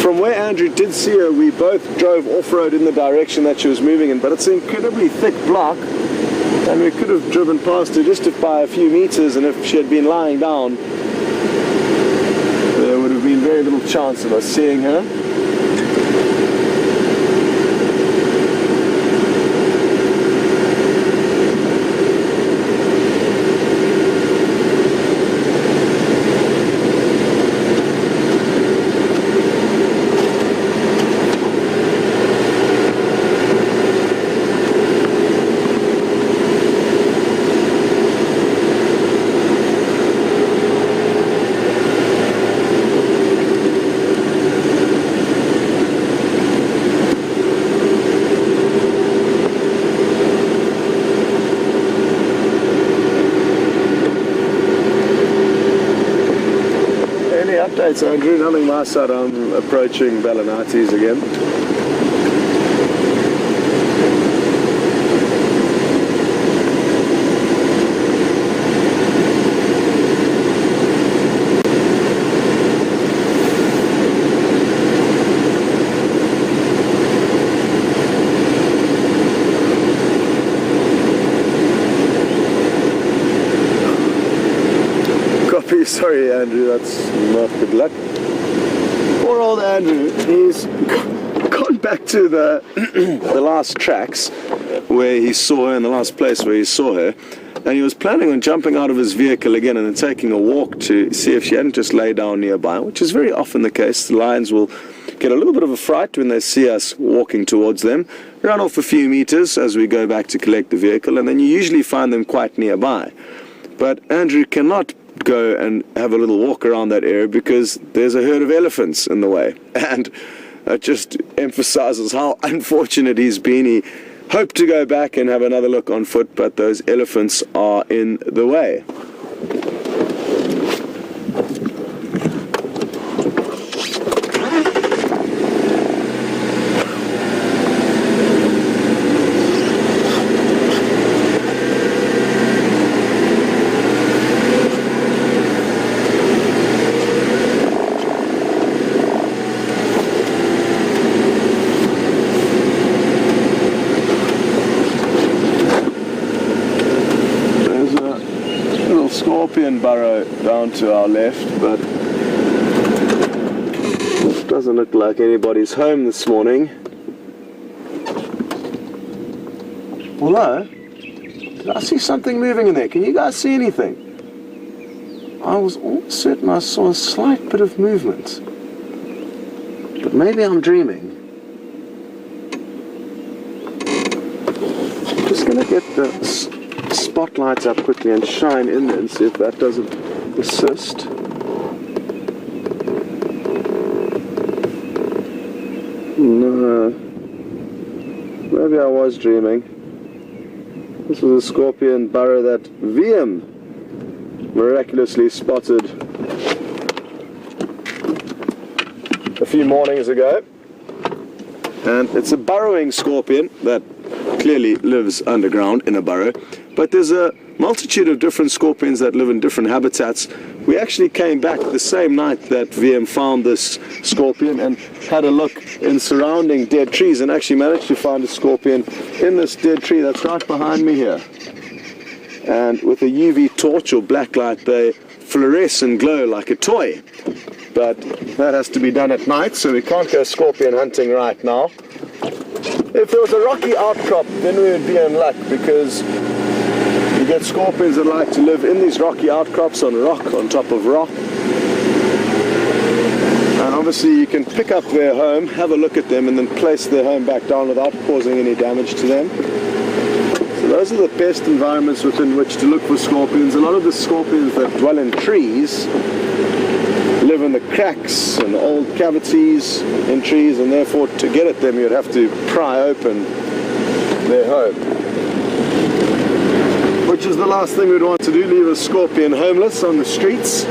From where Andrew did see her, we both drove off-road in the direction that she was moving in, but it's an incredibly thick block, and we could have driven past her just by a few meters, and if she had been lying down, there would have been very little chance of us seeing her. Updates, Andrew. Nothing my side. I'm approaching Balanatis again. Sorry, Andrew, that's not good luck. Poor old Andrew, he's gone back to the the last tracks where he saw her, in the last place where he saw her, and he was planning on jumping out of his vehicle again and then taking a walk to see if she hadn't just laid down nearby, which is very often the case. The lions will get a little bit of a fright when they see us walking towards them, run off a few meters as we go back to collect the vehicle, and then you usually find them quite nearby. But Andrew cannot go and have a little walk around that area because there's a herd of elephants in the way, and it just emphasizes how unfortunate he's been. He hoped to go back and have another look on foot, but those elephants are in the way. Burrow down to our left, but it doesn't look like anybody's home this morning. Hello? Did I see something moving in there? Can you guys see anything? I was almost certain I saw a slight bit of movement, but maybe I'm dreaming. I'm just gonna get the spotlights up quickly and shine in there and see if that doesn't assist. No, maybe I was dreaming. This was a scorpion burrow that VM miraculously spotted a few mornings ago, and it's a burrowing scorpion that clearly lives underground in a burrow. But there's a multitude of different scorpions that live in different habitats. We actually came back the same night that VM found this scorpion and had a look in surrounding dead trees, and actually managed to find a scorpion in this dead tree that's right behind me here. And with a UV torch or black light, they fluoresce and glow like a toy. But that has to be done at night, so we can't go scorpion hunting right now. If there was a rocky outcrop, then we would be in luck, because you get scorpions that like to live in these rocky outcrops on rock, on top of rock. And obviously you can pick up their home, have a look at them, and then place their home back down without causing any damage to them. So those are the best environments within which to look for scorpions. A lot of the scorpions that dwell in trees live in the cracks and old cavities in trees, and therefore to get at them you'd have to pry open their home. Which is the last thing we'd want to do, leave a scorpion homeless on the streets.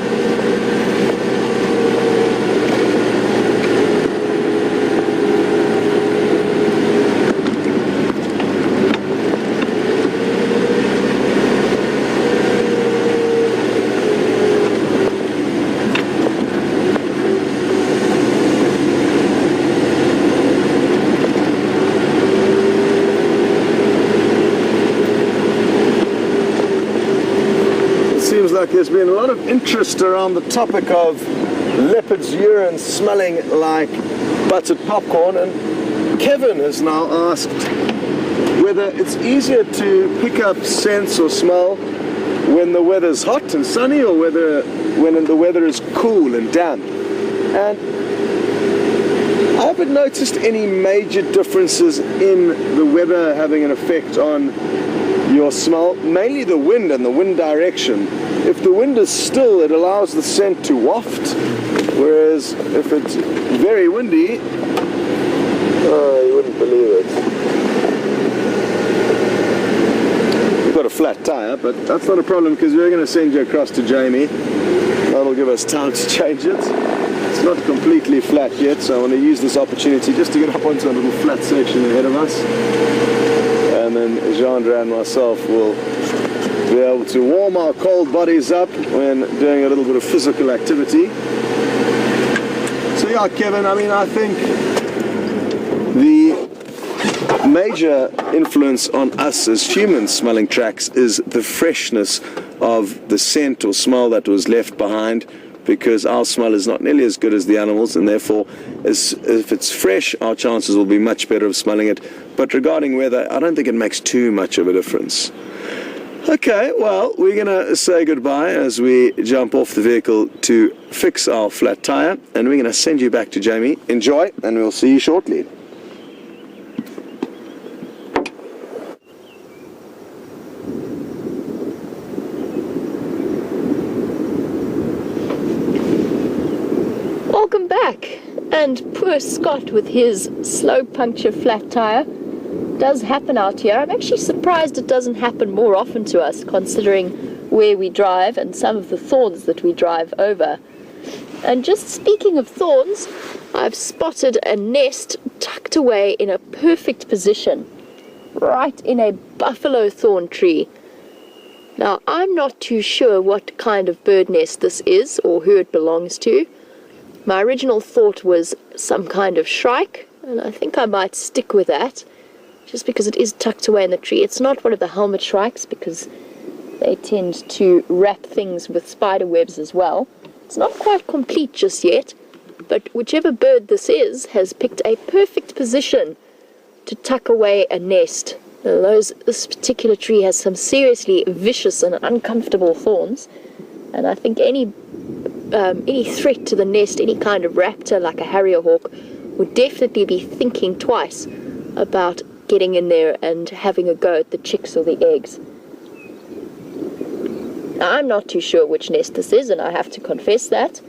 Like there's been a lot of interest around the topic of leopard's urine smelling like buttered popcorn, and Kevin has now asked whether it's easier to pick up scents or smell when the weather's hot and sunny, or whether when the weather is cool and damp. And I haven't noticed any major differences in the weather having an effect on your smell, mainly the wind and the wind direction. If the wind is still, it allows the scent to waft, whereas if it's very windy, you wouldn't believe it. We've got a flat tire, but that's not a problem because we're going to send you across to Jamie. That'll give us time to change it. It's not completely flat yet, so I want to use this opportunity just to get up onto a little flat section ahead of us. And then Jeandré and myself will be able to warm our cold bodies up when doing a little bit of physical activity. So yeah, Kevin, I mean, I think the major influence on us as humans smelling tracks is the freshness of the scent or smell that was left behind, because our smell is not nearly as good as the animals, and therefore if it's fresh, our chances will be much better of smelling it. But regarding weather, I don't think it makes too much of a difference. Okay, well, we're going to say goodbye as we jump off the vehicle to fix our flat tire, and we're going to send you back to Jamie. Enjoy, and we'll see you shortly. Welcome back. And poor Scott with his slow puncture flat tire. Does happen out here. I'm actually surprised it doesn't happen more often to us, considering where we drive and some of the thorns that we drive over. And just speaking of thorns, I've spotted a nest tucked away in a perfect position, right in a buffalo thorn tree. Now, I'm not too sure what kind of bird nest this is or who it belongs to. My original thought was some kind of shrike, and I think I might stick with that, just because it is tucked away in the tree. It's not one of the helmet shrikes, because they tend to wrap things with spider webs as well. It's not quite complete just yet, but whichever bird this is has picked a perfect position to tuck away a nest. Now, this particular tree has some seriously vicious and uncomfortable thorns, and I think any threat to the nest, any kind of raptor like a harrier hawk, would definitely be thinking twice about getting in there and having a go at the chicks or the eggs. Now, I'm not too sure which nest this is, and I have to confess that.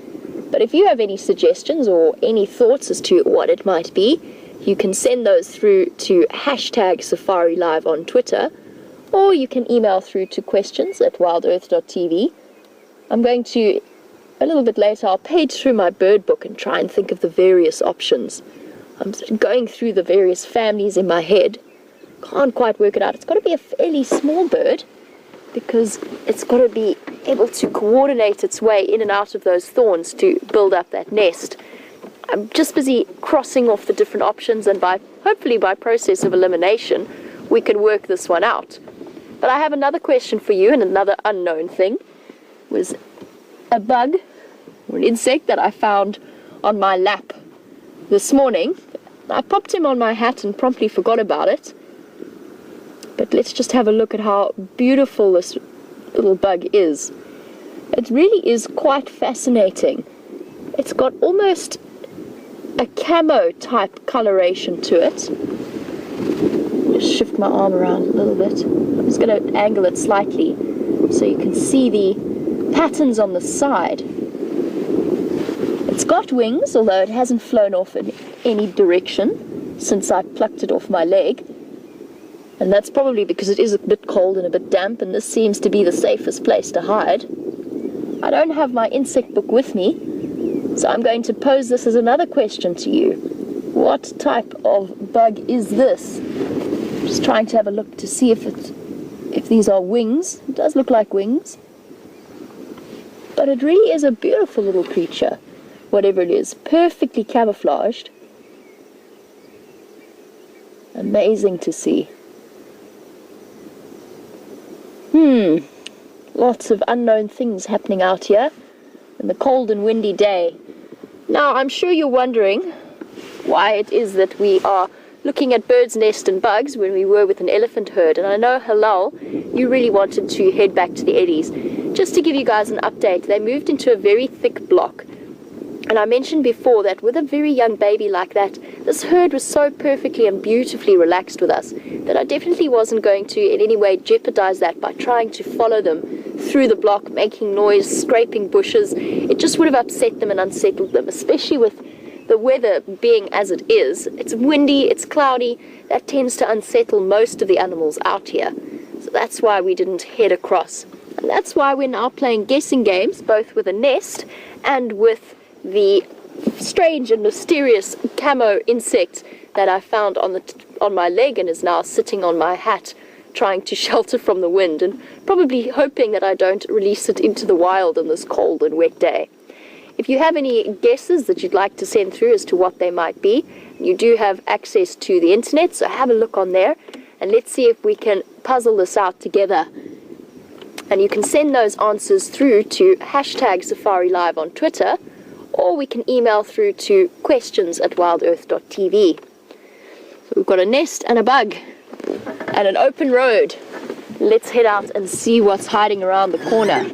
But if you have any suggestions or any thoughts as to what it might be, you can send those through to #SafariLive on Twitter, or you can email through to questions@wildearth.tv. I'm going to, a little bit later, I'll page through my bird book and try and think of the various options. I'm going through the various families in my head. Can't quite work it out. It's got to be a fairly small bird, because it's got to be able to coordinate its way in and out of those thorns to build up that nest. I'm just busy crossing off the different options, and hopefully by process of elimination, we can work this one out. But I have another question for you, and another unknown thing was a bug or an insect that I found on my lap this morning. I popped him on my hat and promptly forgot about it, But let's just have a look at how beautiful this little bug is. It really is quite fascinating. It's got almost a camo type coloration to it. Just shift my arm around a little bit. I'm just going to angle it slightly so you can see the patterns on the side. It's got wings, although it hasn't flown off in any direction since I plucked it off my leg. And that's probably because it is a bit cold and a bit damp, and this seems to be the safest place to hide. I don't have my insect book with me, so I'm going to pose this as another question to you. What type of bug is this? Just trying to have a look to see if these are wings. It does look like wings. But it really is a beautiful little creature, whatever it is. Perfectly camouflaged. Amazing to see. Lots of unknown things happening out here in the cold and windy day. Now, I'm sure you're wondering why it is that we are looking at birds' nest and bugs when we were with an elephant herd. And I know, Halal, you really wanted to head back to the Ellies. Just to give you guys an update, they moved into a very thick block. And I mentioned before that with a very young baby like that, this herd was so perfectly and beautifully relaxed with us that I definitely wasn't going to in any way jeopardize that by trying to follow them through the block, making noise, scraping bushes. It just would have upset them and unsettled them, especially with the weather being as it is. It's windy, it's cloudy. That tends to unsettle most of the animals out here. So that's why we didn't head across. And that's why we're now playing guessing games, both with a nest and with the strange and mysterious camo insect that I found on my leg and is now sitting on my hat, trying to shelter from the wind and probably hoping that I don't release it into the wild on this cold and wet day. If you have any guesses that you'd like to send through as to what they might be, you do have access to the internet, so have a look on there and let's see if we can puzzle this out together. And you can send those answers through to #SafariLive on Twitter, or we can email through to questions@wildearth.tv. So we've got a nest and a bug and an open road. Let's head out and see what's hiding around the corner.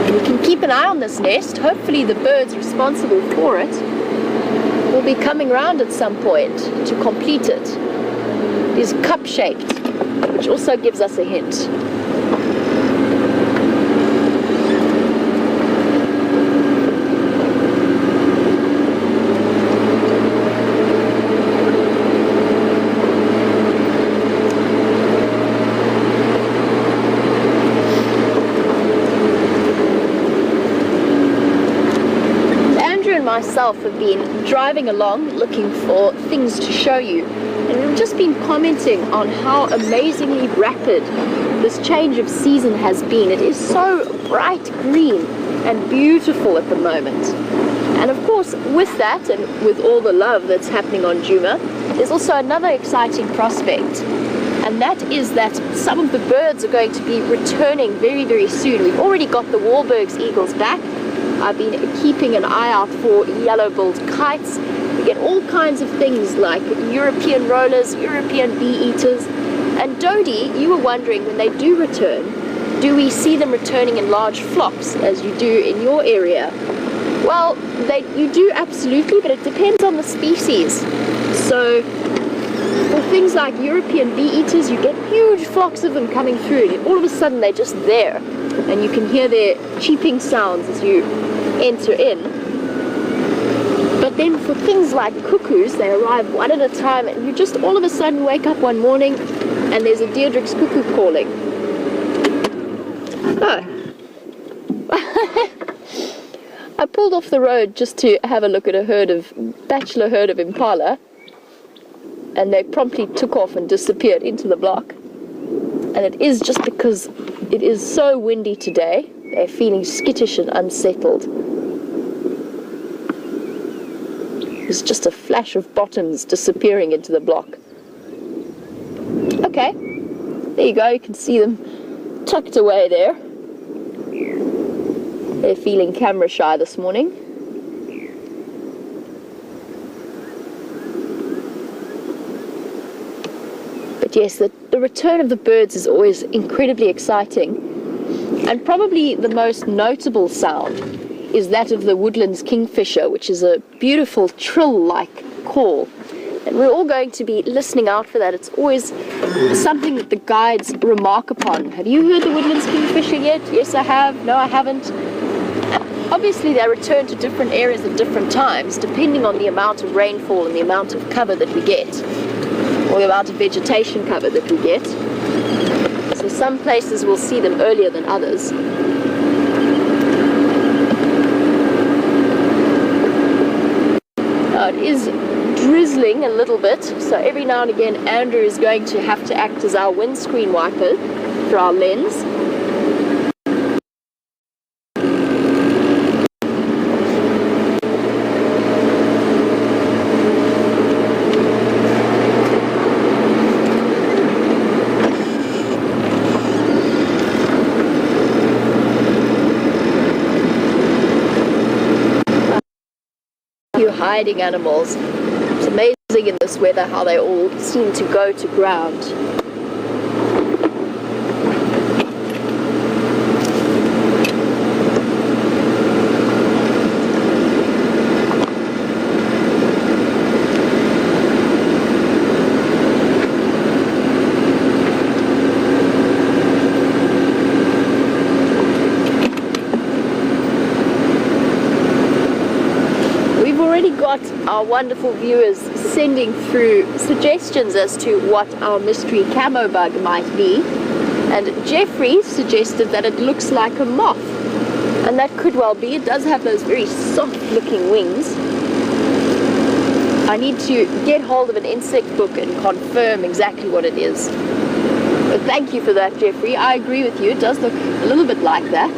And you can keep an eye on this nest. Hopefully the birds responsible for it will be coming around at some point to complete it. It is cup-shaped, which also gives us a hint. Myself have been driving along looking for things to show you, and we've just been commenting on how amazingly rapid this change of season has been. It is so bright green and beautiful at the moment, and of course with that and with all the love that's happening on Djuma, there's also another exciting prospect, and that is that some of the birds are going to be returning very, very soon. We've already got the Wahlberg's eagles back. I've been keeping an eye out for yellow-billed kites. We get all kinds of things like European rollers, European bee-eaters. And Dodie, you were wondering, when they do return, do we see them returning in large flocks, as you do in your area? Well, you do absolutely, but it depends on the species. So, for things like European bee-eaters, you get huge flocks of them coming through, and all of a sudden they're just there. And you can hear their cheeping sounds as you enter in. But then for things like cuckoos, they arrive one at a time, and you just all of a sudden wake up one morning and there's a Jeandré's cuckoo calling. Oh. I pulled off the road just to have a look at a bachelor herd of impala, and they promptly took off and disappeared into the block. And it is just because it is so windy today, they're feeling skittish and unsettled. There's just a flash of bottoms disappearing into the block. Okay, there you go, you can see them tucked away there. They're feeling camera shy this morning. But yes, the return of the birds is always incredibly exciting. And probably the most notable sound is that of the woodlands kingfisher, which is a beautiful trill-like call. And we're all going to be listening out for that. It's always something that the guides remark upon. Have you heard the woodlands kingfisher yet? Yes, I have. No, I haven't. Obviously, they return to different areas at different times, depending on the amount of rainfall and the amount of cover that we get, or the amount of vegetation cover that we get. So some places will see them earlier than others. Now, it is drizzling a little bit, so every now and again Andrew is going to have to act as our windscreen wiper for our lens. Hiding animals. It's amazing in this weather how they all seem to go to ground. Our wonderful viewers sending through suggestions as to what our mystery camo bug might be, and Jeffrey suggested that it looks like a moth, and that could well be. It does have those very soft looking wings. I need to get hold of an insect book and confirm exactly what it is. But thank you for that, Jeffrey. I agree with you, it does look a little bit like that.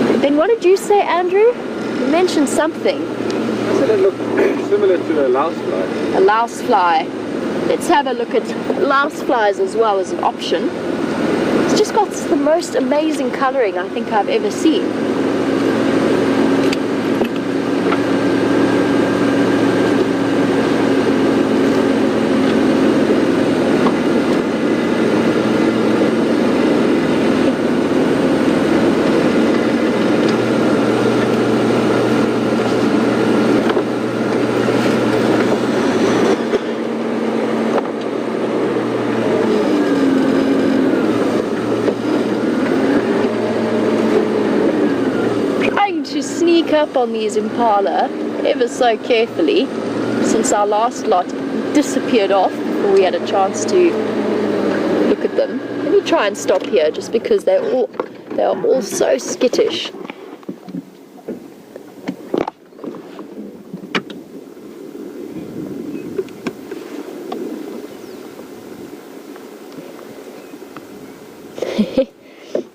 But then what did you say, Andrew? You mentioned something. Doesn't it look similar to a lousefly? A lousefly. Let's have a look at louseflies as well as an option. It's just got the most amazing colouring I think I've ever seen. Up on these impala ever so carefully since our last lot disappeared off before we had a chance to look at them. Let me try and stop here just because they are all so skittish.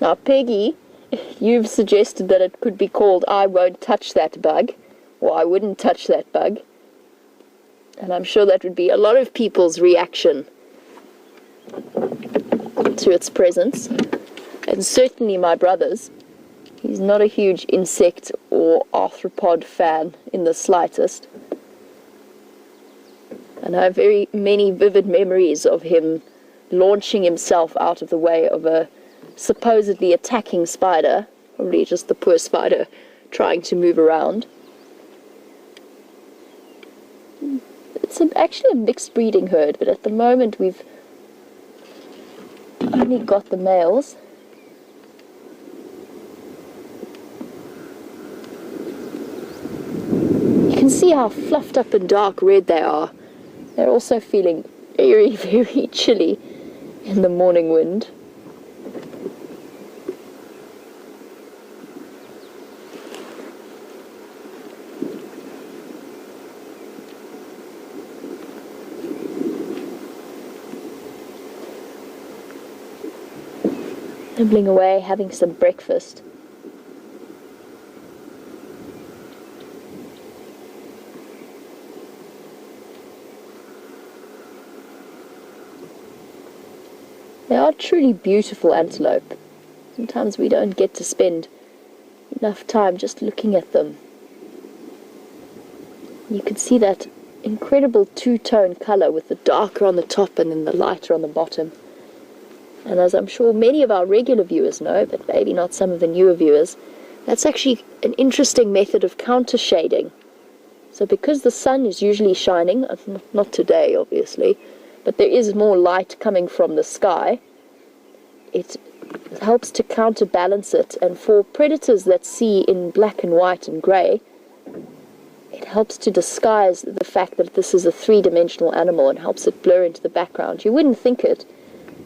Now Peggy, you've suggested that it could be called I Won't Touch That Bug, or I Wouldn't Touch That Bug. And I'm sure that would be a lot of people's reaction to its presence. And certainly my brother's. He's not a huge insect or arthropod fan in the slightest. And I have very many vivid memories of him launching himself out of the way of a supposedly attacking spider, probably just the poor spider trying to move around. It's actually a mixed breeding herd, but at the moment we've only got the males. You can see how fluffed up and dark red they are. They're also feeling very, very chilly in the morning wind. Nibbling away, having some breakfast. They are truly beautiful antelope. Sometimes we don't get to spend enough time just looking at them. You can see that incredible two-tone color with the darker on the top and then the lighter on the bottom. And as I'm sure many of our regular viewers know, but maybe not some of the newer viewers, that's actually an interesting method of counter shading. So because the sun is usually shining, not today obviously, but there is more light coming from the sky, it helps to counterbalance it. And for predators that see in black and white and grey, it helps to disguise the fact that this is a three-dimensional animal and helps it blur into the background. You wouldn't think it,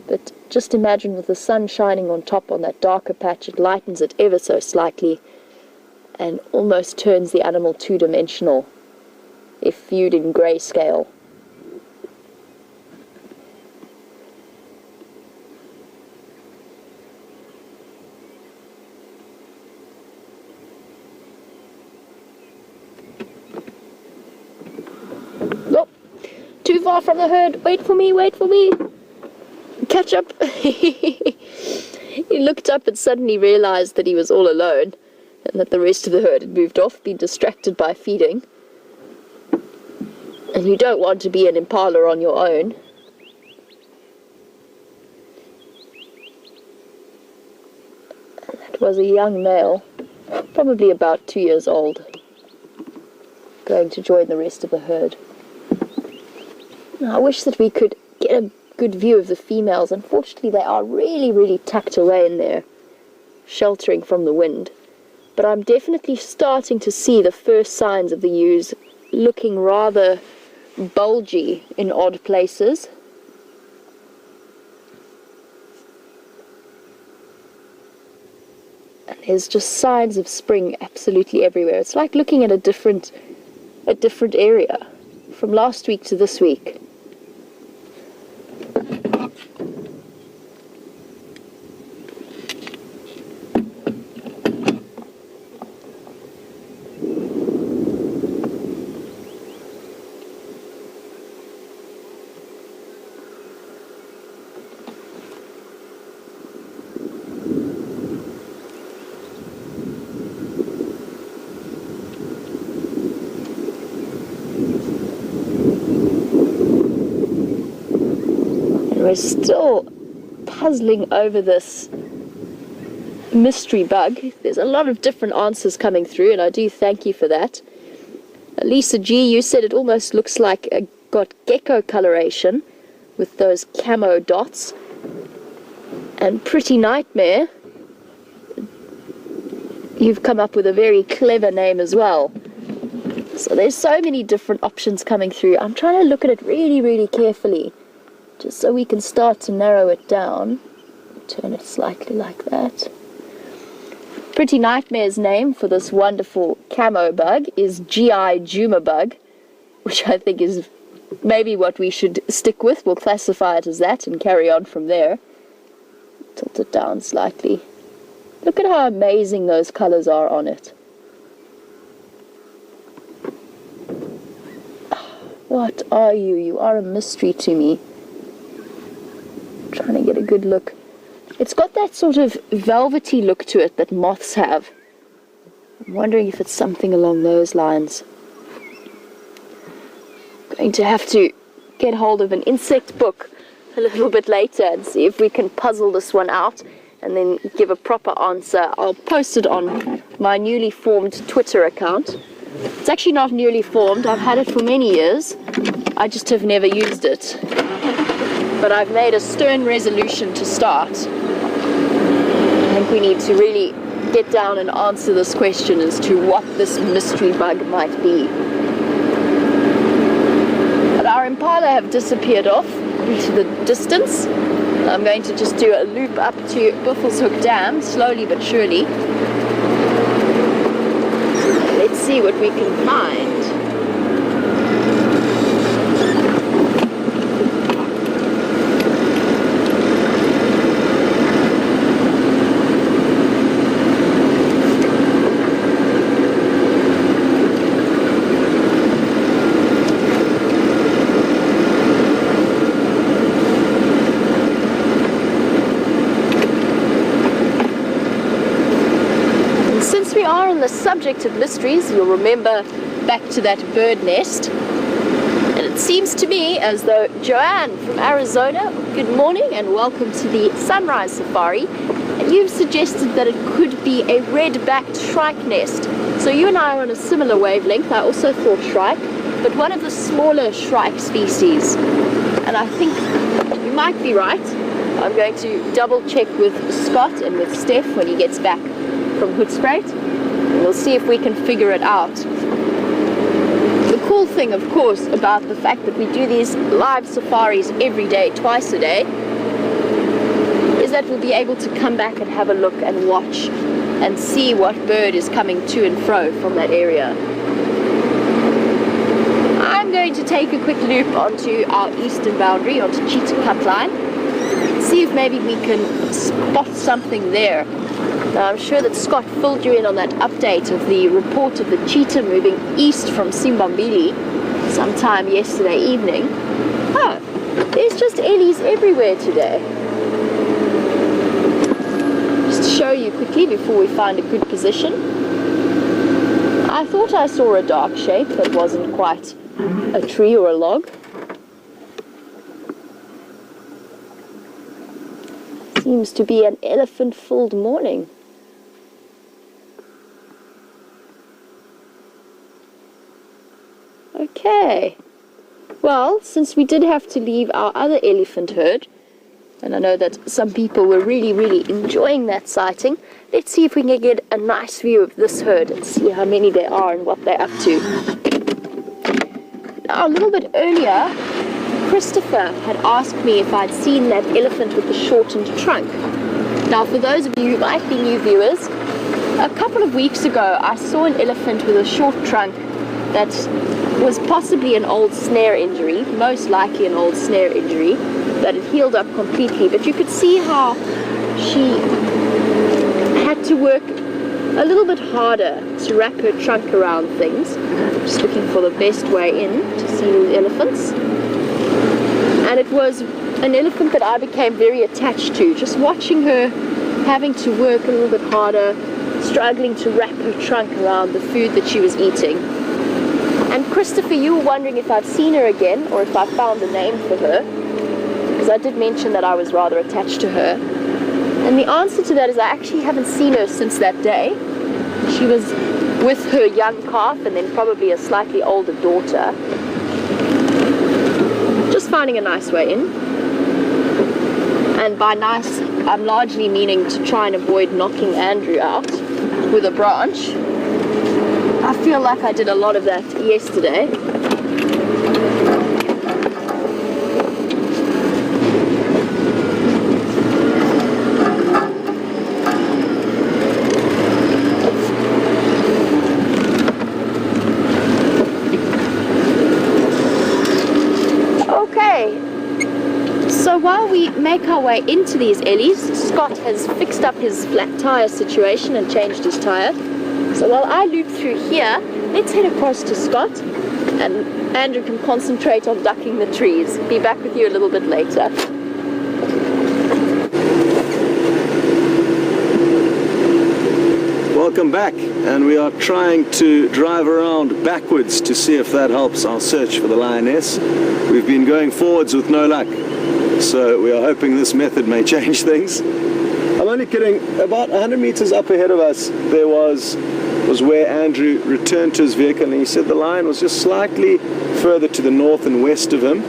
but just imagine with the sun shining on top on that darker patch, it lightens it ever so slightly and almost turns the animal two-dimensional if viewed in grayscale. Nope, too far from the herd. Wait for me, wait for me. Catch up. He looked up and suddenly realized that he was all alone and that the rest of the herd had moved off, been distracted by feeding. And you don't want to be an impala on your own. That was a young male, probably about 2 years old, going to join the rest of the herd. Now, I wish that we could get a good view of the females. Unfortunately, they are really, really tucked away in there, sheltering from the wind. But I'm definitely starting to see the first signs of the ewes looking rather bulgy in odd places. And there's just signs of spring absolutely everywhere. It's like looking at a different area from last week to this week. We're still puzzling over this mystery bug. There's a lot of different answers coming through, and I do thank you for that. Lisa G, you said it almost looks like got gecko coloration with those camo dots. And Pretty Nightmare, you've come up with a very clever name as well. So there's so many different options coming through. I'm trying to look at it really, really carefully, just so we can start to narrow it down. Turn it slightly like that. Pretty Nightmare's name for this wonderful camo bug is GI Juma bug, which I think is maybe what we should stick with. We'll classify it as that and carry on from there. Tilt it down slightly. Look at how amazing those colors are on it. What are you? You are a mystery to me. Trying to get a good look. It's got that sort of velvety look to it that moths have. I'm wondering if it's something along those lines. Going to have to get hold of an insect book a little bit later and see if we can puzzle this one out and then give a proper answer. I'll post it on my newly formed Twitter account. It's actually not newly formed. I've had it for many years. I just have never used it. But I've made a stern resolution to start. I think we need to really get down and answer this question as to what this mystery bug might be. But our impala have disappeared off into the distance. I'm going to just do a loop up to Buffelshoek Dam, slowly but surely. Let's see what we can find. The subject of mysteries, you'll remember back to that bird nest. It seems to me as though Joanne from Arizona, good morning and welcome to the Sunrise Safari. And you've suggested that it could be a red-backed shrike nest. So you and I are on a similar wavelength. I also thought shrike, but one of the smaller shrike species. And I think you might be right. I'm going to double check with Scott and with Steph when he gets back from Hoedspruit. And we'll see if we can figure it out. The cool thing, of course, about the fact that we do these live safaris every day, twice a day, is that we'll be able to come back and have a look and watch and see what bird is coming to and fro from that area. I'm going to take a quick loop onto our eastern boundary, onto Cheetah Cutline, see if maybe we can spot something there. Now, I'm sure that Scott filled you in on that update of the report of the cheetah moving east from Simbambili sometime yesterday evening. Oh, there's just Ellies everywhere today. Just to show you quickly before we find a good position. I thought I saw a dark shape that wasn't quite a tree or a log. Seems to be an elephant-filled morning. Okay, well, since we did have to leave our other elephant herd, and I know that some people were really enjoying that sighting, let's see if we can get a nice view of this herd and see how many there are and what they're up to. Now, a little bit earlier, Christopher had asked me if I'd seen that elephant with the shortened trunk. Now, for those of you who might be new viewers, a couple of weeks ago I saw an elephant with a short trunk that was possibly an old snare injury, most likely an old snare injury, that had healed up completely. But you could see how she had to work a little bit harder to wrap her trunk around things. Just looking for the best way in to see the elephants. And it was an elephant that I became very attached to, just watching her having to work a little bit harder, struggling to wrap her trunk around the food that she was eating. And Christopher, you were wondering if I've seen her again, or if I found a name for her, because I did mention that I was rather attached to her. And the answer to that is I actually haven't seen her since that day. She was with her young calf and then probably a slightly older daughter. Just finding a nice way in. And by nice, I'm largely meaning to try and avoid knocking Andrew out with a branch. I feel like I did a lot of that yesterday. So while we make our way into these Ellies, Scott has fixed up his flat tire situation and changed his tire. So while I loop through here, let's head across to Scott and Andrew can concentrate on ducking the trees. Be back with you a little bit later. Welcome back, and we are trying to drive around backwards to see if that helps our search for the lioness. We've been going forwards with no luck, so we are hoping this method may change things. I'm only kidding. About 100 meters up ahead of us there was where Andrew returned to his vehicle, and he said the lion was just slightly further to the north and west of him.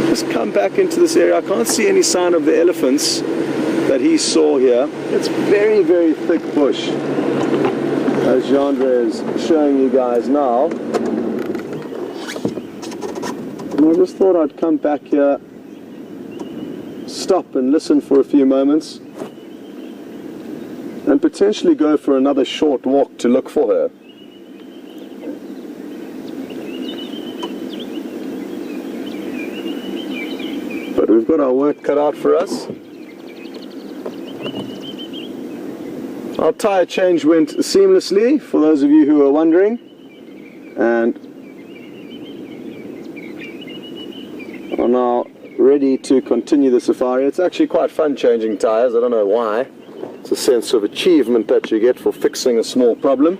Just come back into this area. I can't see any sign of the elephants that he saw here. It's very thick bush, as Jeandré is showing you guys now. And I just thought I'd come back here, stop and listen for a few moments, and potentially go for another short walk to look for her. But we've got our work cut out for us. Our tire change went seamlessly, for those of you who are wondering, and are now ready to continue the safari. It's actually quite fun changing tires. I don't know why. It's a sense of achievement that you get for fixing a small problem.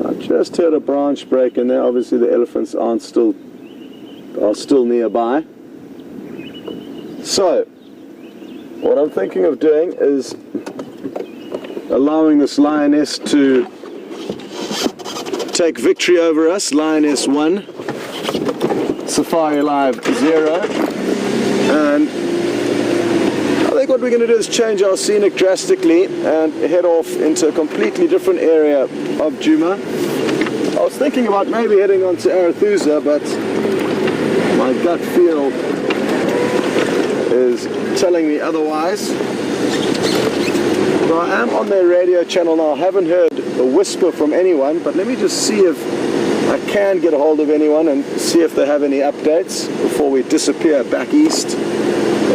I'll Just heard a branch break in there. Obviously the elephants are still nearby. So, what I'm thinking of doing is allowing this lioness to take victory over us. Lioness 1, Safari Live 0. And I think what we're going to do is change our scenic drastically and head off into a completely different area of Djuma. I was thinking about maybe heading on to Arathusa, but my gut feel is telling me otherwise. Well, I am on their radio channel now. I haven't heard a whisper from anyone, but let me just see if I can get a hold of anyone and see if they have any updates before we disappear back east,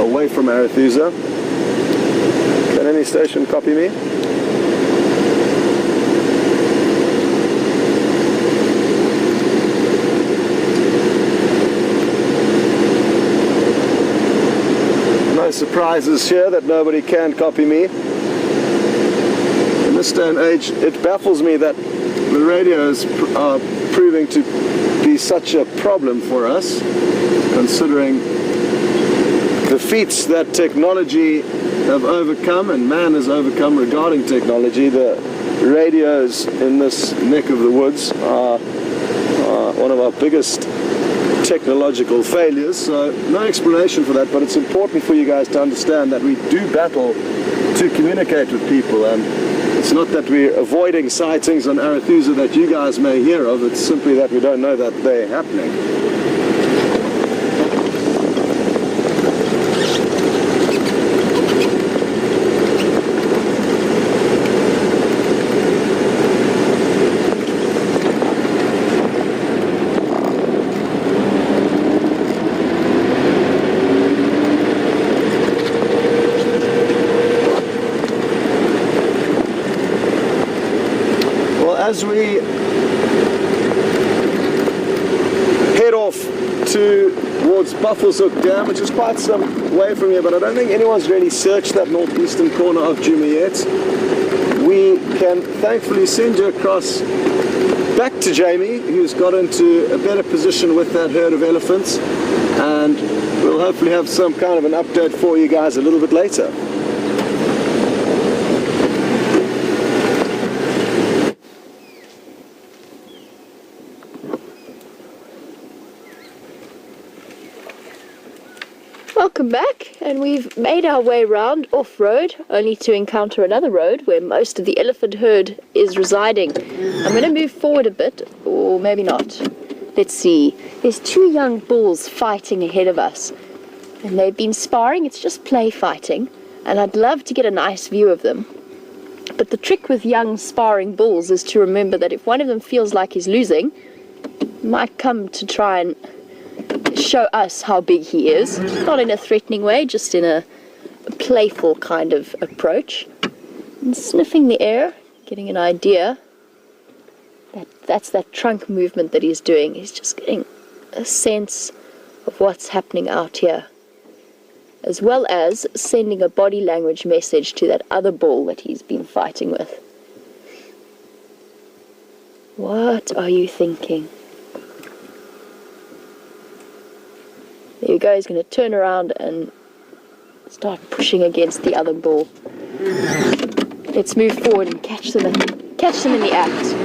away from Arathusa. Can any station copy me? No surprises here that nobody can copy me. In this day and age, it baffles me that the radios are proving to be such a problem for us, considering the feats that technology have overcome and man has overcome regarding technology. The radios in this neck of the woods are one of our biggest technological failures, so no explanation for that, but it's important for you guys to understand that we do battle to communicate with people, and it's not that we're avoiding sightings on Arathusa that you guys may hear of, it's simply that we don't know that they're happening. As we head off towards Buffelshoek Dam, which is quite some way from here, but I don't think anyone's really searched that northeastern corner of Djuma yet, we can thankfully send you across back to Jamie, who's got into a better position with that herd of elephants, and we'll hopefully have some kind of an update for you guys a little bit later. Welcome back, and we've made our way round off-road, only to encounter another road where most of the elephant herd is residing. I'm going to move forward a bit, or maybe not. Let's see. There's 2 young bulls fighting ahead of us, and they've been sparring. It's just play fighting, and I'd love to get a nice view of them. But the trick with young sparring bulls is to remember that if one of them feels like he's losing, he might come to try and show us how big he is, not in a threatening way, just in a playful kind of approach. And sniffing the air, getting an idea that's that trunk movement that he's doing. He's just getting a sense of what's happening out here, as well as sending a body language message to that other bull that he's been fighting with. What are you thinking? There you go, he's going to turn around and start pushing against the other bull. Let's move forward and catch them in the act.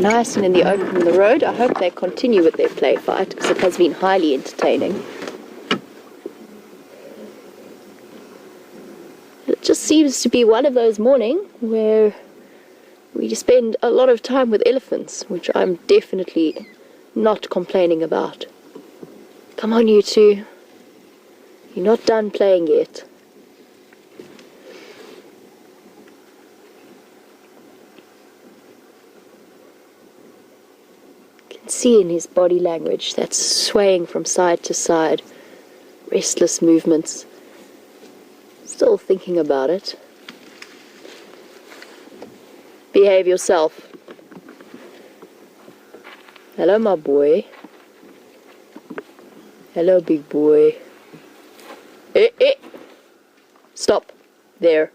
Nice and in the open on the road. I hope they continue with their play fight, because it has been highly entertaining. It just seems to be one of those mornings where we spend a lot of time with elephants, which I'm definitely not complaining about. Come on, you two. You're not done playing yet. See in his body language that swaying from side to side, restless movements. Still thinking about it. Behave yourself. Hello, my boy. Hello, big boy. Stop. There.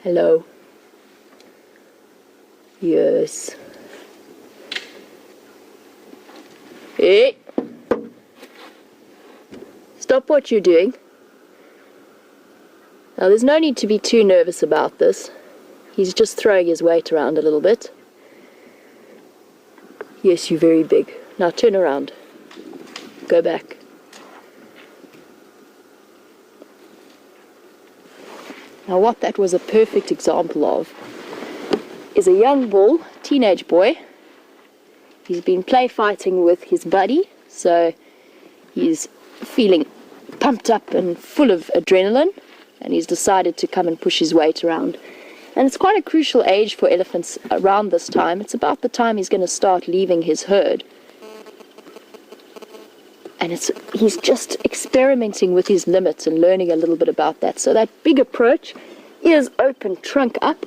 Hello. Yes. Stop what you're doing. Now, there's no need to be too nervous about this. He's just throwing his weight around a little bit. Yes, you're very big. Now turn around. Go back. Now what that was a perfect example of is a young bull, teenage boy. He's been play fighting with his buddy, so he's feeling pumped up and full of adrenaline, and he's decided to come and push his weight around. And it's quite a crucial age for elephants around this time. It's about the time he's going to start leaving his herd. And he's just experimenting with his limits and learning a little bit about that. So that big approach, ears open, trunk up,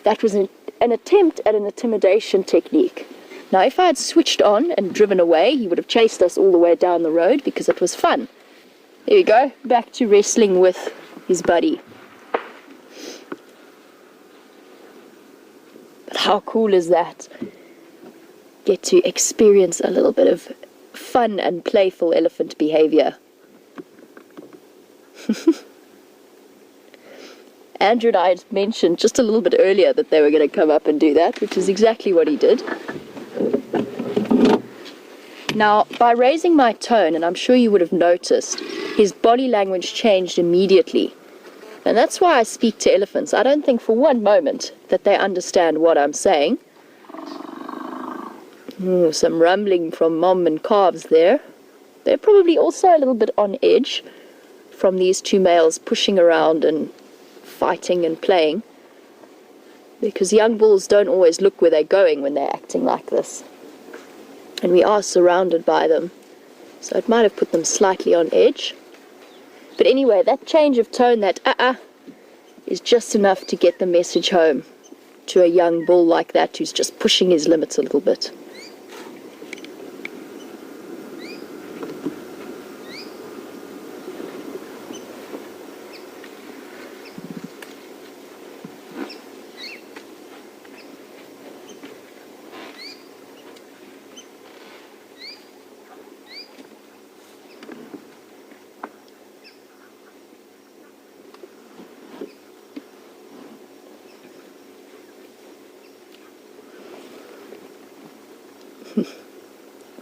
that was an attempt at an intimidation technique. Now, if I had switched on and driven away, he would have chased us all the way down the road because it was fun. There you go, back to wrestling with his buddy. But how cool is that? Get to experience a little bit of fun and playful elephant behavior. Andrew and I had mentioned just a little bit earlier that they were going to come up and do that, which is exactly what he did. Now, by raising my tone, and I'm sure you would have noticed, his body language changed immediately. And that's why I speak to elephants. I don't think for one moment that they understand what I'm saying. Some rumbling from mom and calves there. They're probably also a little bit on edge from these two males pushing around and fighting and playing, because young bulls don't always look where they're going when they're acting like this. And we are surrounded by them, so it might have put them slightly on edge. But anyway, that change of tone, that is just enough to get the message home to a young bull like that who's just pushing his limits a little bit.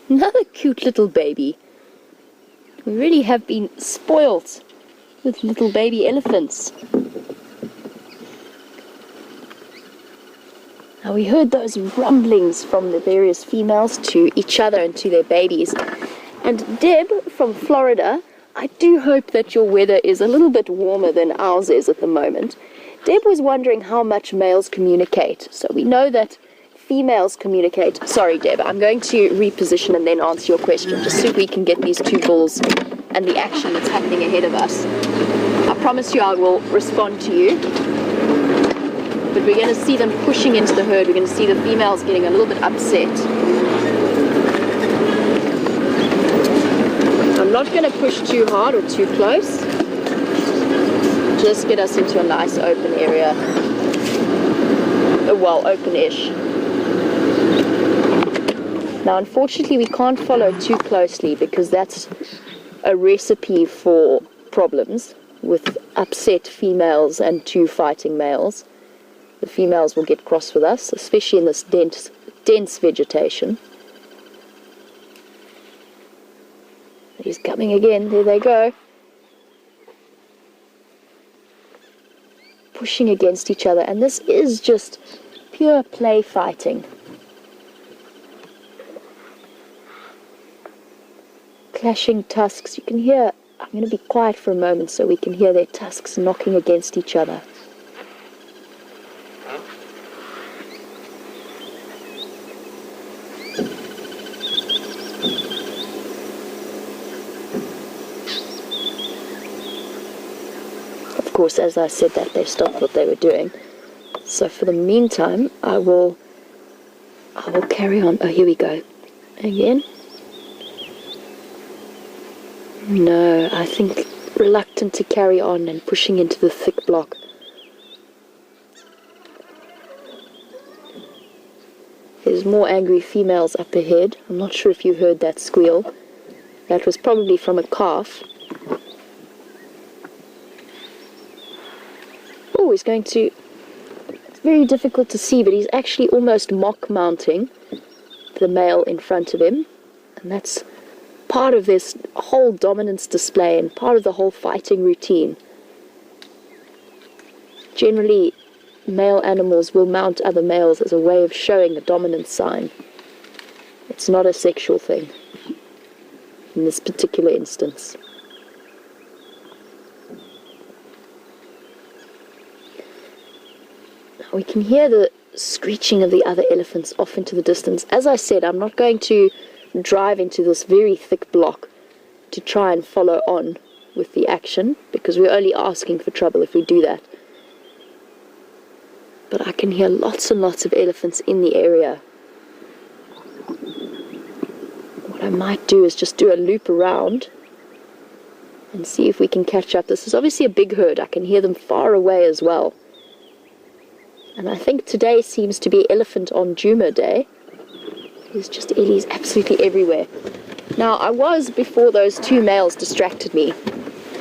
Another cute little baby. We really have been spoilt with little baby elephants. Now, we heard those rumblings from the various females to each other and to their babies. And Deb from Florida, I do hope that your weather is a little bit warmer than ours is at the moment. Deb was wondering how much males communicate. So we know that females communicate. Sorry, Deb, I'm going to reposition and then answer your question, just so we can get these two bulls and the action that's happening ahead of us. I promise you I will respond to you. But we're going to see them pushing into the herd. We're going to see the females getting a little bit upset. I'm not going to push too hard or too close. Just get us into a nice open area. Well, open-ish. Now, unfortunately, we can't follow too closely because that's a recipe for problems with upset females and two fighting males. The females will get cross with us, especially in this dense vegetation. He's coming again. There they go. Pushing against each other. And this is just pure play fighting. Clashing tusks. You can hear, I'm going to be quiet for a moment so we can hear their tusks knocking against each other. Of course, as I said that, they stopped what they were doing. So for the meantime, I will I will carry on. Oh, here we go. Again. No, I think reluctant to carry on and pushing into the thick block. There's more angry females up ahead. I'm not sure if you heard that squeal. That was probably from a calf. Oh, he's going to... It's very difficult to see, but he's actually almost mock mounting the male in front of him. And that's part of this whole dominance display and part of the whole fighting routine. Generally, male animals will mount other males as a way of showing a dominance sign. It's not a sexual thing in this particular instance. We can hear the screeching of the other elephants off into the distance. As I said, I'm not going to drive into this very thick block to try and follow on with the action, because we're only asking for trouble if we do that. But I can hear lots and lots of elephants in the area. What I might do is just do a loop around and see if we can catch up. This is obviously a big herd. I can hear them far away as well. And I think today seems to be Elephant on Juma Day. There's just Ellies absolutely everywhere. Now, I was, before those two males distracted me,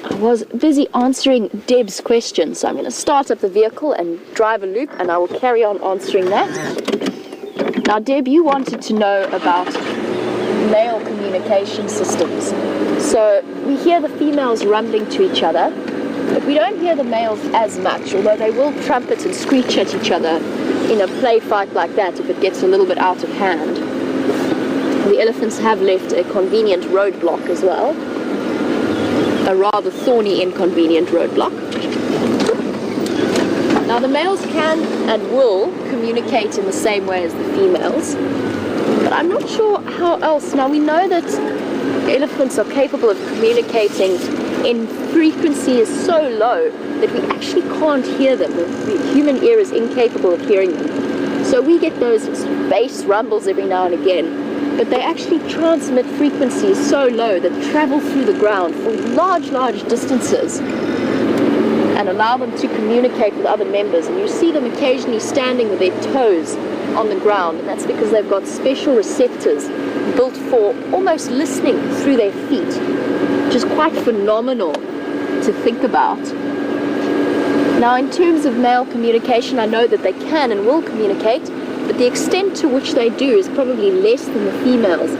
I was busy answering Deb's question. So I'm going to start up the vehicle and drive a loop, and I will carry on answering that. Now, Deb, you wanted to know about male communication systems. So we hear the females rumbling to each other, but we don't hear the males as much, although they will trumpet and screech at each other in a play fight like that if it gets a little bit out of hand. The elephants have left a convenient roadblock as well, a rather thorny, inconvenient roadblock. Now the males can and will communicate in the same way as the females, but I'm not sure how else. Now we know that elephants are capable of communicating in frequency is so low that we actually can't hear them. The human ear is incapable of hearing them. So we get those bass rumbles every now and again, but they actually transmit frequencies so low that travel through the ground for large distances and allow them to communicate with other members. And you see them occasionally standing with their toes on the ground, and that's because they've got special receptors built for almost listening through their feet, which is quite phenomenal to think about. Now, in terms of male communication, I know that they can and will communicate, but the extent to which they do is probably less than the females.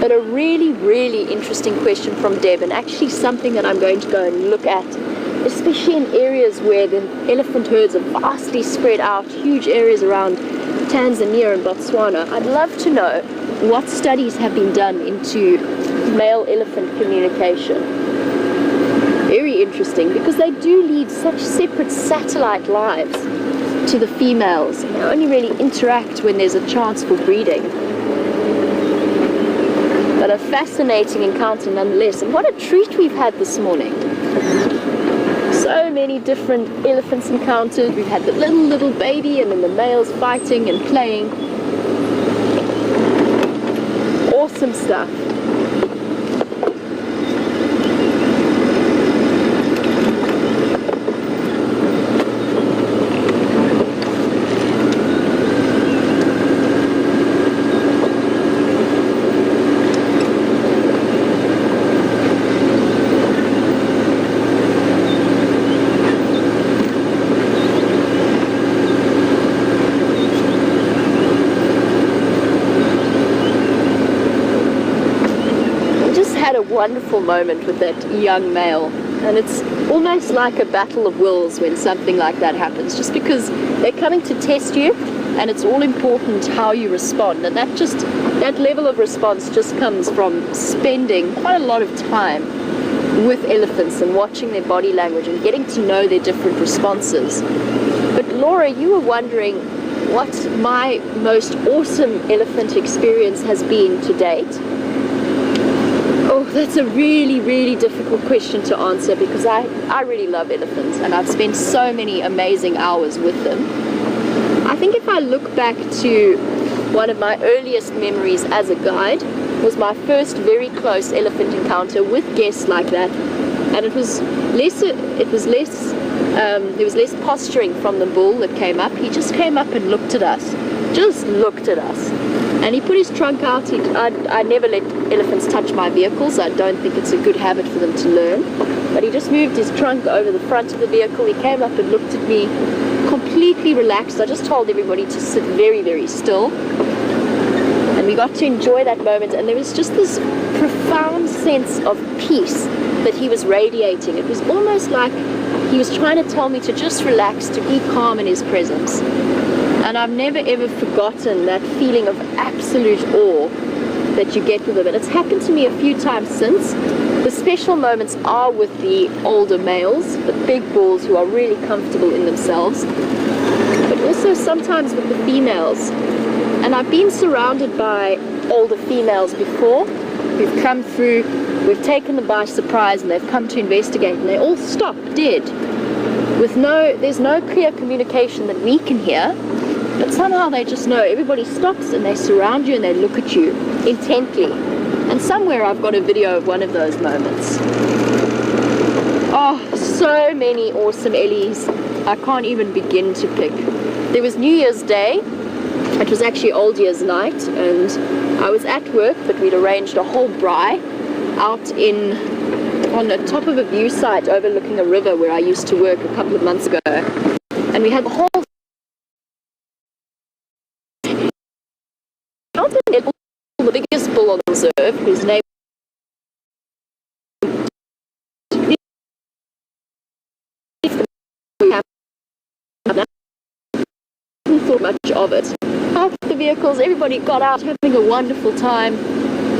But a really interesting question from Deb, and actually something that I'm going to go and look at, especially in areas where the elephant herds are vastly spread out, huge areas around Tanzania and Botswana. I'd love to know what studies have been done into male elephant communication. Very interesting, because they do lead such separate satellite lives to the females, and they only really interact when there's a chance for breeding. But a fascinating encounter nonetheless, and what a treat we've had this morning. So many different elephants encountered. We've had the little baby, and then the males fighting and playing. Awesome stuff. Wonderful moment with that young male, and it's almost like a battle of wills when something like that happens, just because they're coming to test you, and it's all important how you respond. And that level of response just comes from spending quite a lot of time with elephants and watching their body language and getting to know their different responses. But Laura, you were wondering what my most awesome elephant experience has been to date. Oh, that's a really difficult question to answer, because I really love elephants and I've spent so many amazing hours with them. I think if I look back to one of my earliest memories as a guide was my first very close elephant encounter with guests like that, and there was less posturing from the bull that came up. He just came up and looked at us, and he put his trunk out. I never let elephants touch my vehicles. I don't think it's a good habit for them to learn, but he just moved his trunk over the front of the vehicle. He came up and looked at me, completely relaxed. I just told everybody to sit very, very still, and we got to enjoy that moment, and there was just this profound sense of peace that he was radiating. It was almost like he was trying to tell me to just relax, to be calm in his presence. And I've never ever forgotten that feeling of absolute awe that you get with him. And it's happened to me a few times since. The special moments are with the older males, the big bulls who are really comfortable in themselves, but also sometimes with the females. And I've been surrounded by older females before who've come through, we've taken them by surprise, and they've come to investigate, and they all stop dead. There's no clear communication that we can hear, but somehow they just know. Everybody stops and they surround you and they look at you intently. And somewhere I've got a video of one of those moments. Oh, so many awesome Ellies. I can't even begin to pick. There was New Year's Day. It was actually Old Year's night, and I was at work, but we'd arranged a whole braai out on the top of a view site overlooking a river where I used to work a couple of months ago. And we had the whole the biggest bull on the reserve, whose name didn't thought much of it. Half the vehicles, everybody got out having a wonderful time,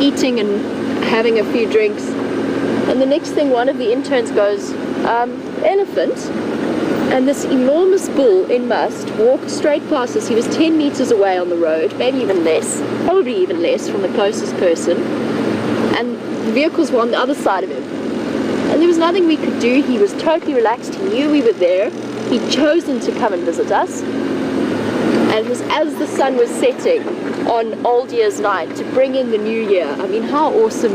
eating and having a few drinks. And the next thing, one of the interns goes, elephant. And this enormous bull in must walked straight past us. He was 10 meters away on the road, maybe even less, probably even less from the closest person. And the vehicles were on the other side of him. And there was nothing we could do. He was totally relaxed. He knew we were there. He'd chosen to come and visit us. And it was as the sun was setting on Old Year's night to bring in the new year. I mean, how awesome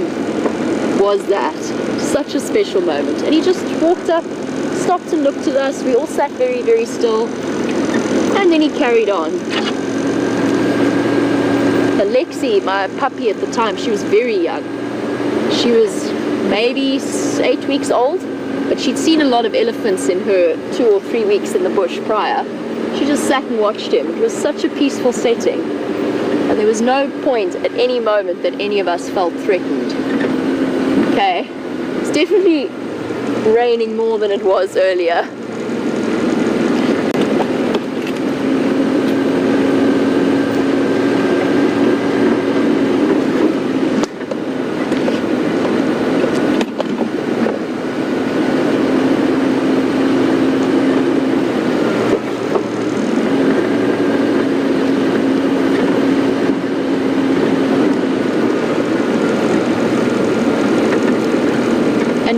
was that? Such a special moment. And he just walked up, stopped and looked at us. We all sat very, very still, and then he carried on. Alexi, my puppy at the time, she was very young. She was maybe 8 weeks old, but she'd seen a lot of elephants in her 2 or 3 weeks in the bush prior. She just sat and watched him. It was such a peaceful setting, and there was no point at any moment that any of us felt threatened. Okay, it's definitely raining more than it was earlier.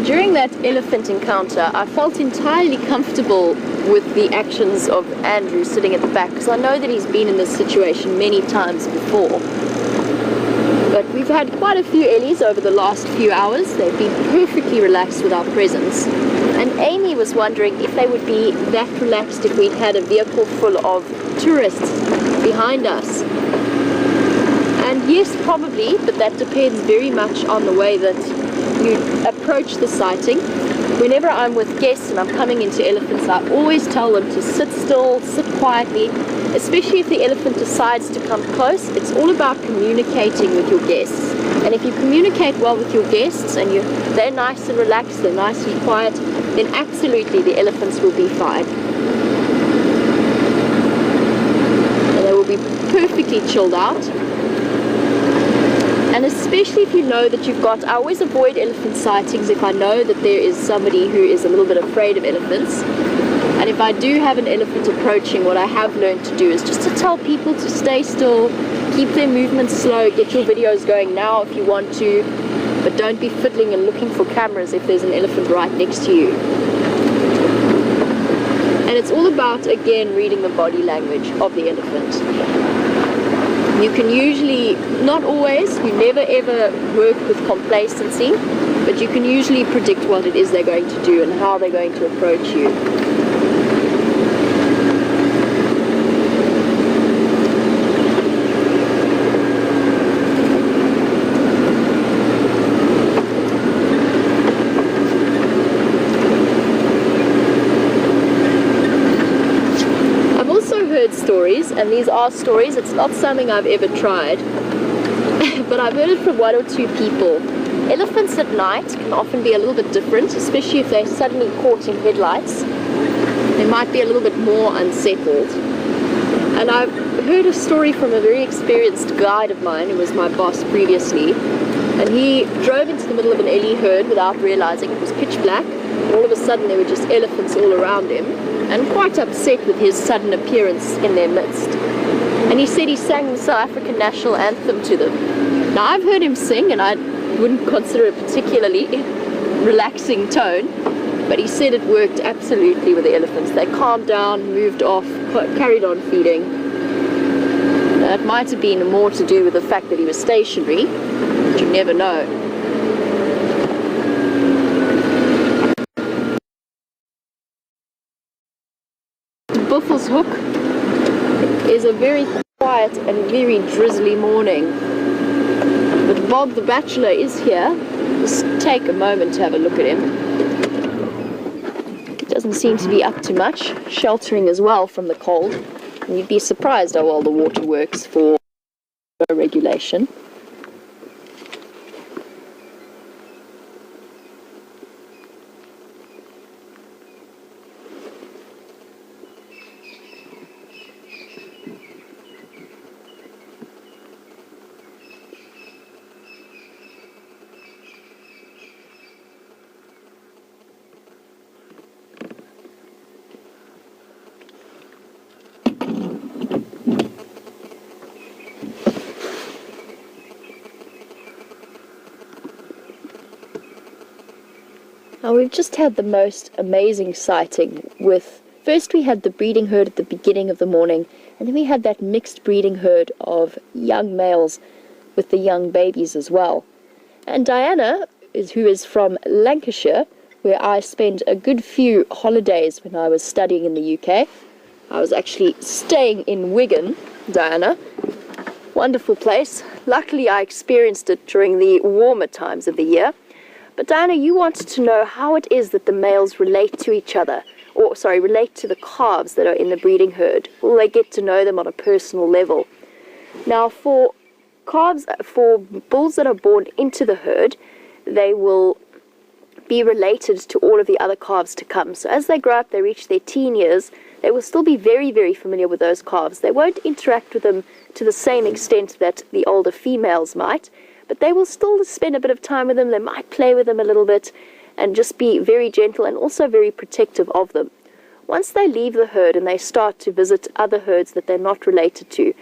During that elephant encounter, I felt entirely comfortable with the actions of Andrew sitting at the back, because I know that he's been in this situation many times before. But we've had quite a few Ellies over the last few hours. They've been perfectly relaxed with our presence. And Amy was wondering if they would be that relaxed if we'd had a vehicle full of tourists behind us. And yes, probably, but that depends very much on the way that you approach the sighting. Whenever I'm with guests and I'm coming into elephants, I always tell them to sit still, sit quietly, especially if the elephant decides to come close. It's all about communicating with your guests. And if you communicate well with your guests and they're nice and relaxed, they're nice and quiet, then absolutely the elephants will be fine. And they will be perfectly chilled out. And especially if you know that I always avoid elephant sightings if I know that there is somebody who is a little bit afraid of elephants. And if I do have an elephant approaching, what I have learned to do is just to tell people to stay still, keep their movements slow, get your videos going now if you want to, but don't be fiddling and looking for cameras if there's an elephant right next to you. And it's all about, again, reading the body language of the elephant. You can usually, not always, you never ever work with complacency, but you can usually predict what it is they're going to do and how they're going to approach you. Stories, and these are stories, it's not something I've ever tried, but I've heard it from one or two people. Elephants at night can often be a little bit different, especially if they're suddenly caught in headlights. They might be a little bit more unsettled. And I've heard a story from a very experienced guide of mine who was my boss previously, and he drove into the middle of an Ellie herd without realizing it was pitch black, and all of a sudden there were just elephants all around him, and quite upset with his sudden appearance in their midst. And he said he sang the South African national anthem to them. Now I've heard him sing, and I wouldn't consider it a particularly relaxing tone, but he said it worked absolutely with the elephants. They calmed down, moved off, carried on feeding. Now, it might have been more to do with the fact that he was stationary, but you never know. Buffelshoek is a very quiet and very drizzly morning, but Bob the Bachelor is here. Just take a moment to have a look at him. He doesn't seem to be up to much, sheltering as well from the cold, and you'd be surprised how well the water works for regulation. Now we've just had the most amazing sighting with, first we had the breeding herd at the beginning of the morning, and then we had that mixed breeding herd of young males with the young babies as well. And Diana, who is from Lancashire, where I spent a good few holidays when I was studying in the UK. I was actually staying in Wigan, Diana. Wonderful place. Luckily I experienced it during the warmer times of the year. But Diana, you wanted to know how it is that the males relate to each other, relate to the calves that are in the breeding herd. Will they get to know them on a personal level? Now, for bulls that are born into the herd, they will be related to all of the other calves to come. So as they grow up, they reach their teen years, they will still be very, very familiar with those calves. They won't interact with them to the same extent that the older females might, but they will still spend a bit of time with them. They might play with them a little bit and just be very gentle and also very protective of them. Once they leave the herd and they start to visit other herds that they're not related to,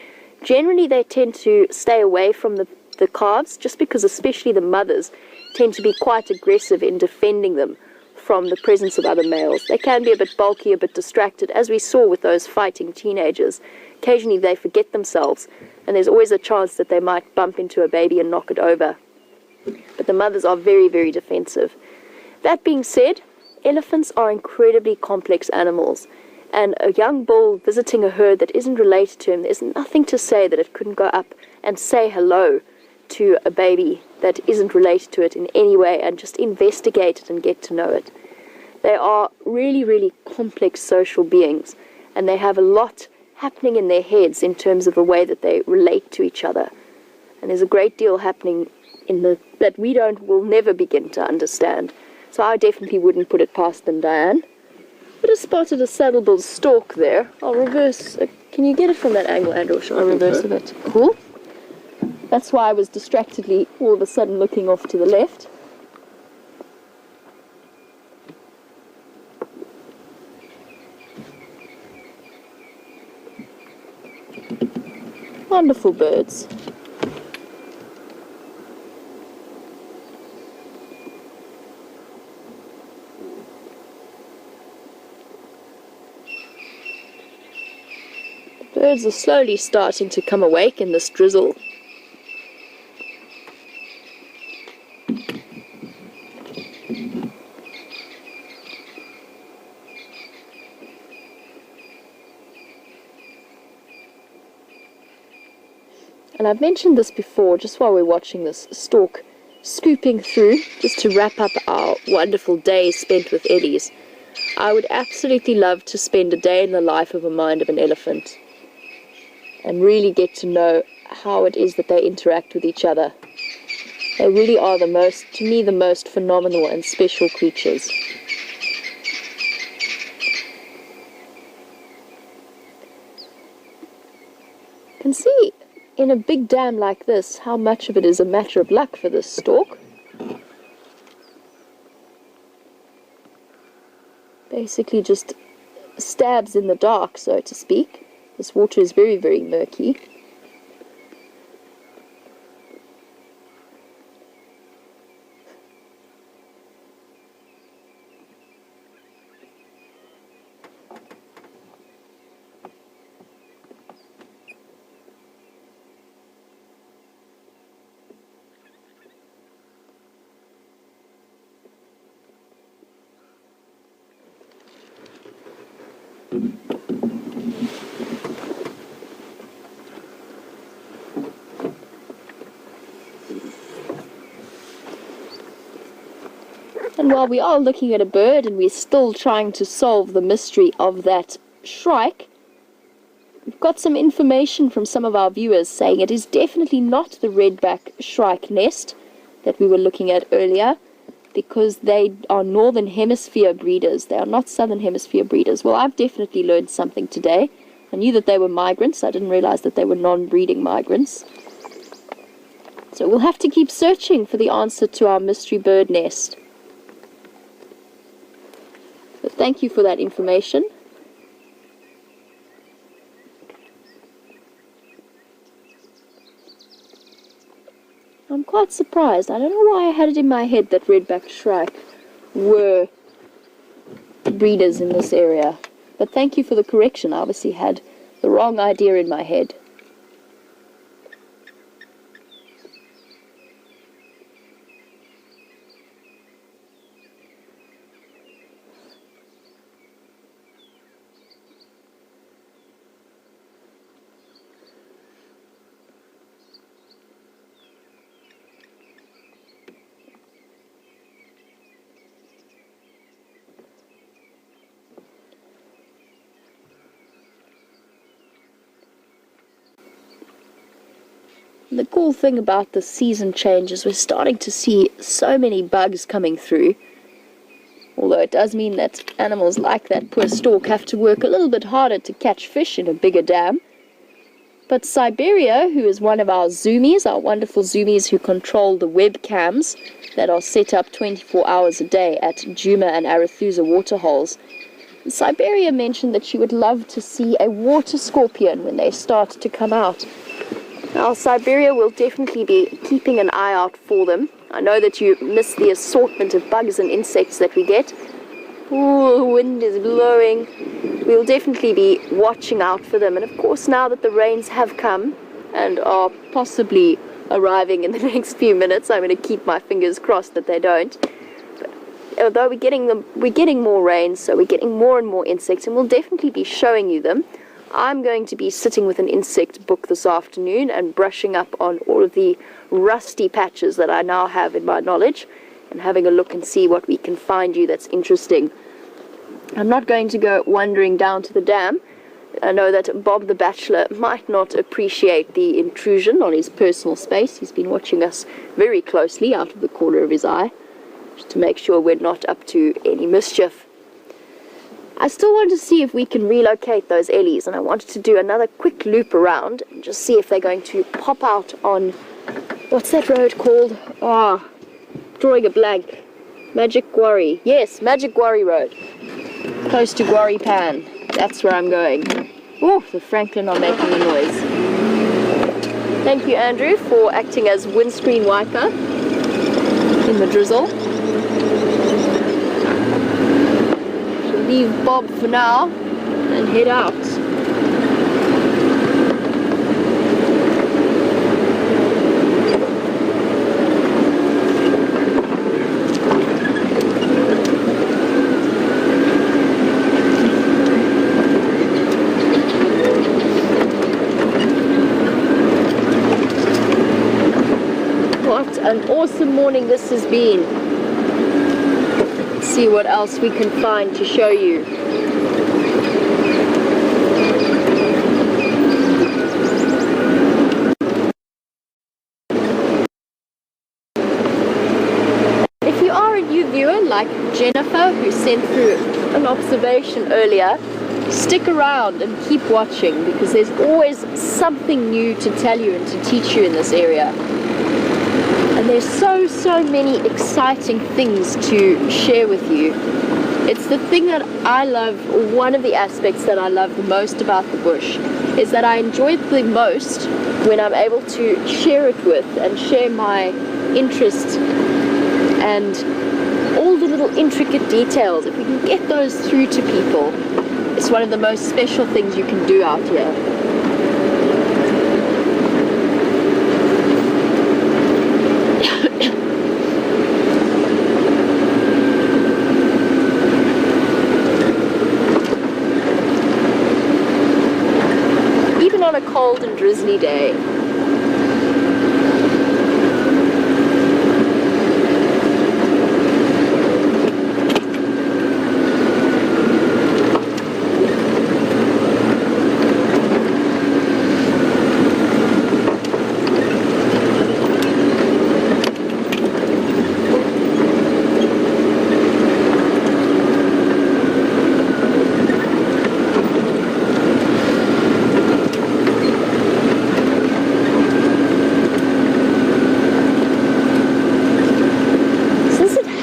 generally they tend to stay away from the calves, just because especially the mothers tend to be quite aggressive in defending them from the presence of other males. They can be a bit bulky, a bit distracted, as we saw with those fighting teenagers. Occasionally they forget themselves, and there's always a chance that they might bump into a baby and knock it over. But the mothers are very, very defensive. That being said, elephants are incredibly complex animals, and a young bull visiting a herd that isn't related to him, there's nothing to say that it couldn't go up and say hello to a baby that isn't related to it in any way and just investigate it and get to know it. They are really, really complex social beings, and they have a lot happening in their heads in terms of the way that they relate to each other. And there's a great deal happening that will never begin to understand. So I definitely wouldn't put it past them, Diane. I just spotted a saddle-bull stalk there. I'll reverse. Can you get it from that angle, Andrew? Shall I reverse a bit? Cool. That's why I was distractedly all of a sudden looking off to the left. Wonderful birds. The Birds are slowly starting to come awake in this drizzle. And I've mentioned this before, just while we're watching this stork scooping through, just to wrap up our wonderful day spent with Ellies. I would absolutely love to spend a day in the life of a mind of an elephant and really get to know how it is that they interact with each other. They really are to me, the most phenomenal and special creatures. You can see in a big dam like this how much of it is a matter of luck for this stork. Basically just stabs in the dark, so to speak. This water is very, very murky. And while we are looking at a bird and we're still trying to solve the mystery of that shrike, we've got some information from some of our viewers saying it is definitely not the redback shrike nest that we were looking at earlier, because they are northern hemisphere breeders. They are not southern hemisphere breeders. Well, I've definitely learned something today. I knew that they were migrants. I didn't realize that they were non-breeding migrants. So we'll have to keep searching for the answer to our mystery bird nest. But thank you for that information. I'm quite surprised. I don't know why I had it in my head that redback shrike were breeders in this area. But thank you for the correction. I obviously had the wrong idea in my head. The cool thing about the season change is we're starting to see so many bugs coming through. Although it does mean that animals like that poor stork have to work a little bit harder to catch fish in a bigger dam. But Siberia, who is one of our zoomies, our wonderful zoomies who control the webcams that are set up 24 hours a day at Djuma and Arathusa waterholes, Siberia mentioned that she would love to see a water scorpion when they start to come out. Now, Siberia will definitely be keeping an eye out for them. I know that you miss the assortment of bugs and insects that we get. Ooh, the wind is blowing. We'll definitely be watching out for them. And of course, now that the rains have come and are possibly arriving in the next few minutes, I'm going to keep my fingers crossed that they don't. But although we're getting more rain, so we're getting more and more insects, and we'll definitely be showing you them. I'm going to be sitting with an insect book this afternoon and brushing up on all of the rusty patches that I now have in my knowledge and having a look and see what we can find you that's interesting. I'm not going to go wandering down to the dam. I know that Bob the Bachelor might not appreciate the intrusion on his personal space. He's been watching us very closely out of the corner of his eye, just to make sure we're not up to any mischief. I still want to see if we can relocate those Ellies, and I wanted to do another quick loop around and just see if they're going to pop out on, what's that road called? Drawing a blank. Magic Quarry. Yes, Magic Quarry Road. Close to Quarry Pan. That's where I'm going. Oh, the Franklin are making a noise. Thank you, Andrew, for acting as windscreen wiper in the drizzle. Leave Bob for now and head out. an awesome morning this has been. Let's see what else we can find to show you. If you are a new viewer like Jennifer, who sent through an observation earlier, stick around and keep watching, because there's always something new to tell you and to teach you in this area. And there's so many exciting things to share with you. It's the thing that I love, one of the aspects that I love the most about the bush, is that I enjoy it the most when I'm able to share it with and share my interest and all the little intricate details. If we can get those through to people, it's one of the most special things you can do out here. Even on a cold and drizzly day.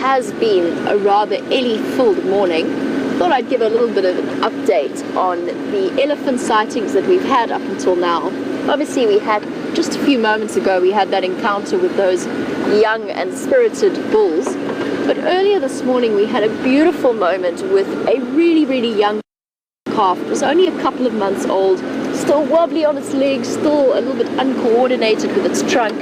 Has been a rather Ellie-filled morning. Thought I'd give a little bit of an update on the elephant sightings that we've had up until now. Obviously we had, just a few moments ago, we had that encounter with those young and spirited bulls, but earlier this morning we had a beautiful moment with a really young calf. It was only a couple of months old, still wobbly on its legs, still a little bit uncoordinated with its trunk.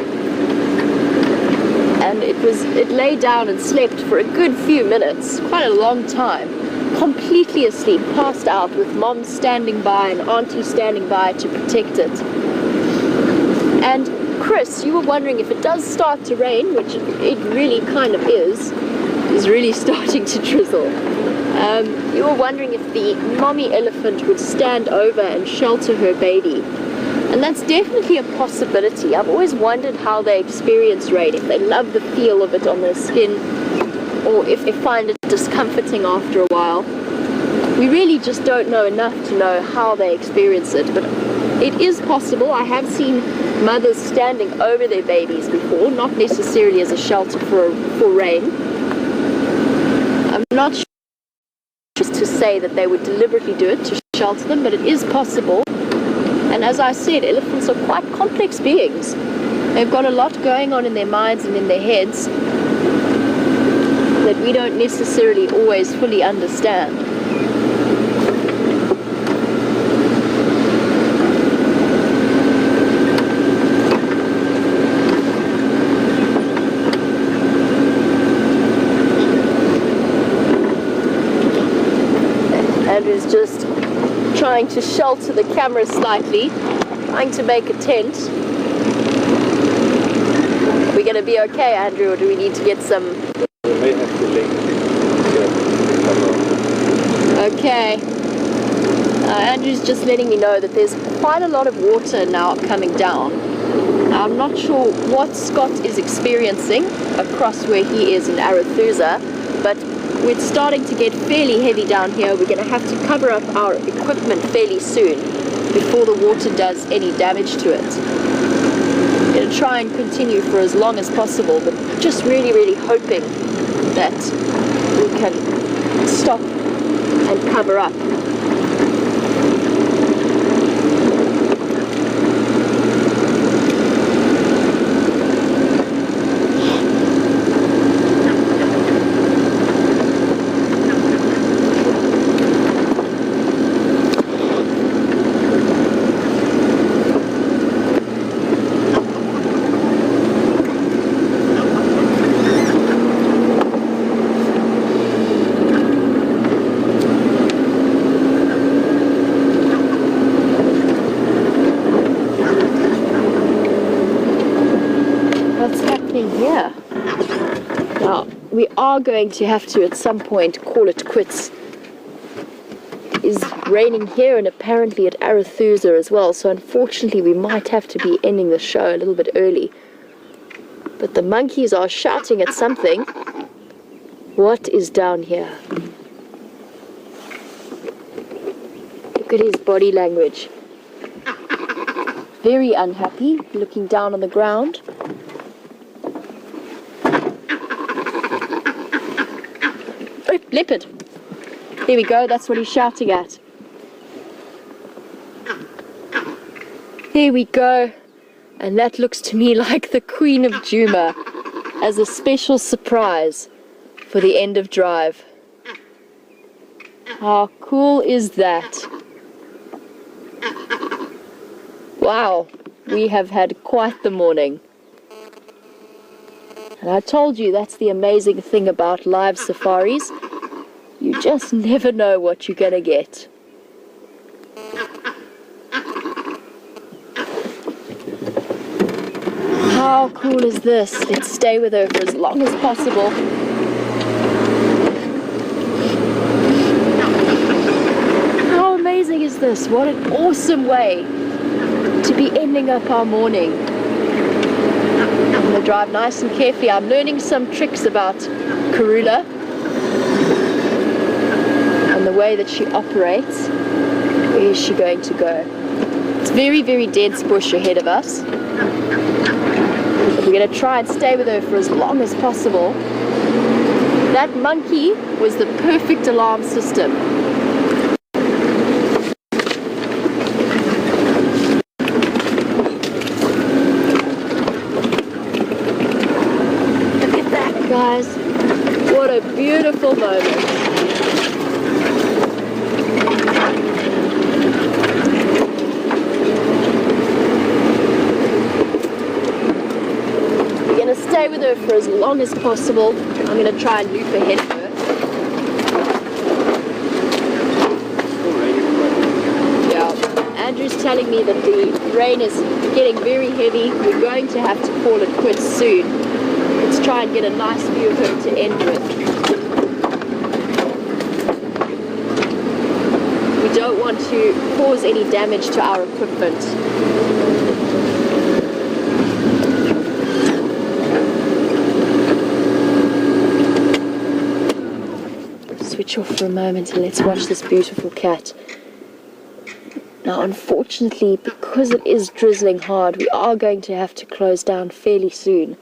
And it lay down and slept for a good few minutes, quite a long time, completely asleep, passed out, with mom standing by and auntie standing by to protect it. And Chris, you were wondering if it does start to rain, which it really kind of is really starting to drizzle. You were wondering if the mommy elephant would stand over and shelter her baby. And that's definitely a possibility. I've always wondered how they experience rain, if they love the feel of it on their skin, or if they find it discomforting after a while. We really just don't know enough to know how they experience it, but it is possible. I have seen mothers standing over their babies before, not necessarily as a shelter for rain. I'm not sure just to say that they would deliberately do it to shelter them, but it is possible. And as I said, elephants are quite complex beings. They've got a lot going on in their minds and in their heads that we don't necessarily always fully understand. Andrew's just trying to shelter the camera slightly, trying to make a tent. Are we going to be okay, Andrew, or do we need to get some... We may have to link. Okay. Andrew's just letting me know that there's quite a lot of water now coming down. Now, I'm not sure what Scott is experiencing across where he is in Arathusa, but we're starting to get fairly heavy down here. We're going to have to cover up our equipment fairly soon before the water does any damage to it. I'm going to try and continue for as long as possible, but just really hoping that we can stop and cover up. here. Now, we are going to have to at some point call it quits. It is raining here and apparently at Arethusa as well, so unfortunately we might have to be ending the show a little bit early. But the monkeys are shouting at something. What is down here? Look at his body language. Very unhappy, looking down on the ground. Oh, leopard. There we go, that's what he's shouting at. There we go. And that looks to me like the Queen of Djuma as a special surprise for the end of drive. How cool is that? Wow, we have had quite the morning. And I told you that's the amazing thing about live safaris. You just never know what you're going to get. How cool is this? Let's stay with her for as long as possible. How amazing is this? What an awesome way to be ending up our morning. I'm going to drive nice and carefully. I'm learning some tricks about Karula and the way that she operates. Where is she going to go? It's very, very dense bush ahead of us. We're going to try and stay with her for as long as possible. That monkey was the perfect alarm system. Look at that, guys. What a beautiful moment. Stay with her for as long as possible. I'm going to try and loop ahead of her. Yeah, Andrew's telling me that the rain is getting very heavy. We're going to have to call it quits soon. Let's try and get a nice view of her to end with. We don't want to cause any damage to our equipment. Switch off for a moment and let's watch this beautiful cat. Now unfortunately, because it is drizzling hard, we are going to have to close down fairly soon.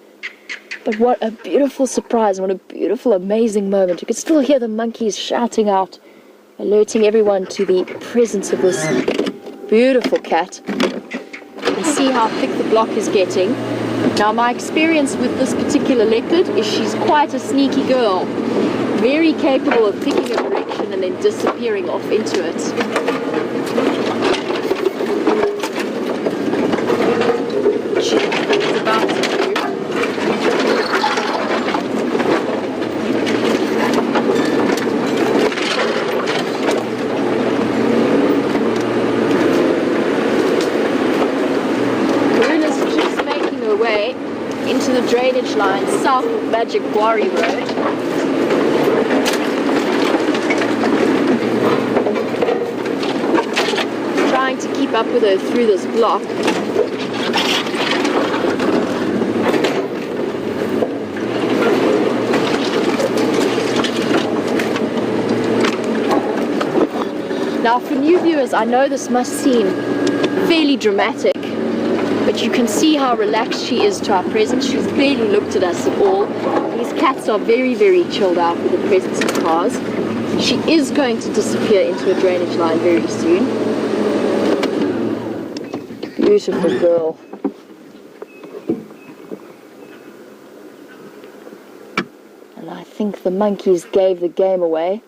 But what a beautiful surprise, what a beautiful, amazing moment. You can still hear the monkeys shouting out, alerting everyone to the presence of this beautiful cat. You can see how thick the block is getting. Now my experience with this particular leopard is she's quite a sneaky girl. Very capable of picking a direction and then disappearing off into it. She's about to do. Karula's just making her way into the drainage line south of Magic Quarry Road. Trying to keep up with her through this block. Now for new viewers, I know this must seem fairly dramatic, but you can see how relaxed she is to our presence. She's barely looked at us at all. These cats are very, very chilled out with the presence of cars. She is going to disappear into a drainage line very soon. Beautiful girl. And I think the monkeys gave the game away.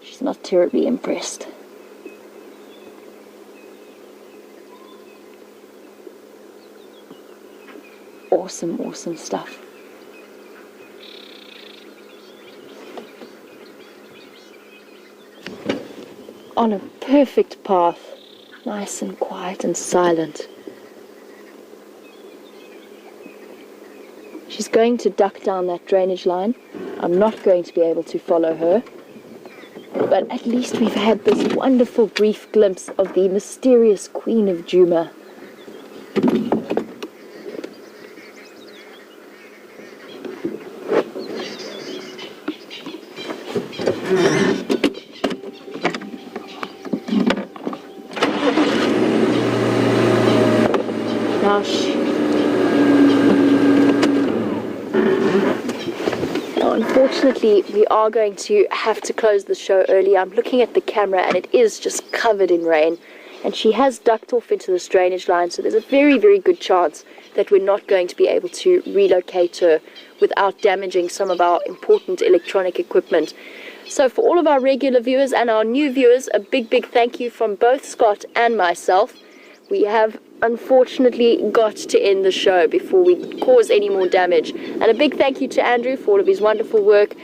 She's not terribly impressed. Awesome, awesome stuff. On a perfect path. Nice and quiet and silent. She's going to duck down that drainage line. I'm not going to be able to follow her. But at least we've had this wonderful brief glimpse of the mysterious Queen of Djuma. Now, unfortunately, we are going to have to close the show early. I'm looking at the camera and it is just covered in rain. And she has ducked off into this drainage line, so there's a very, very good chance that we're not going to be able to relocate her without damaging some of our important electronic equipment. So for all of our regular viewers and our new viewers, a big, big thank you from both Scott and myself. We have unfortunately got to end the show before we cause any more damage. And a big thank you to Andrew for all of his wonderful work.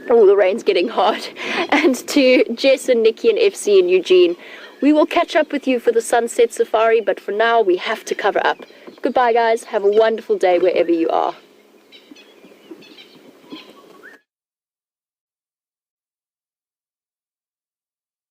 Oh, the rain's getting hard. And to Jess and Nikki and FC and Eugene. We will catch up with you for the sunset safari, but for now we have to cover up. Goodbye, guys. Have a wonderful day wherever you are.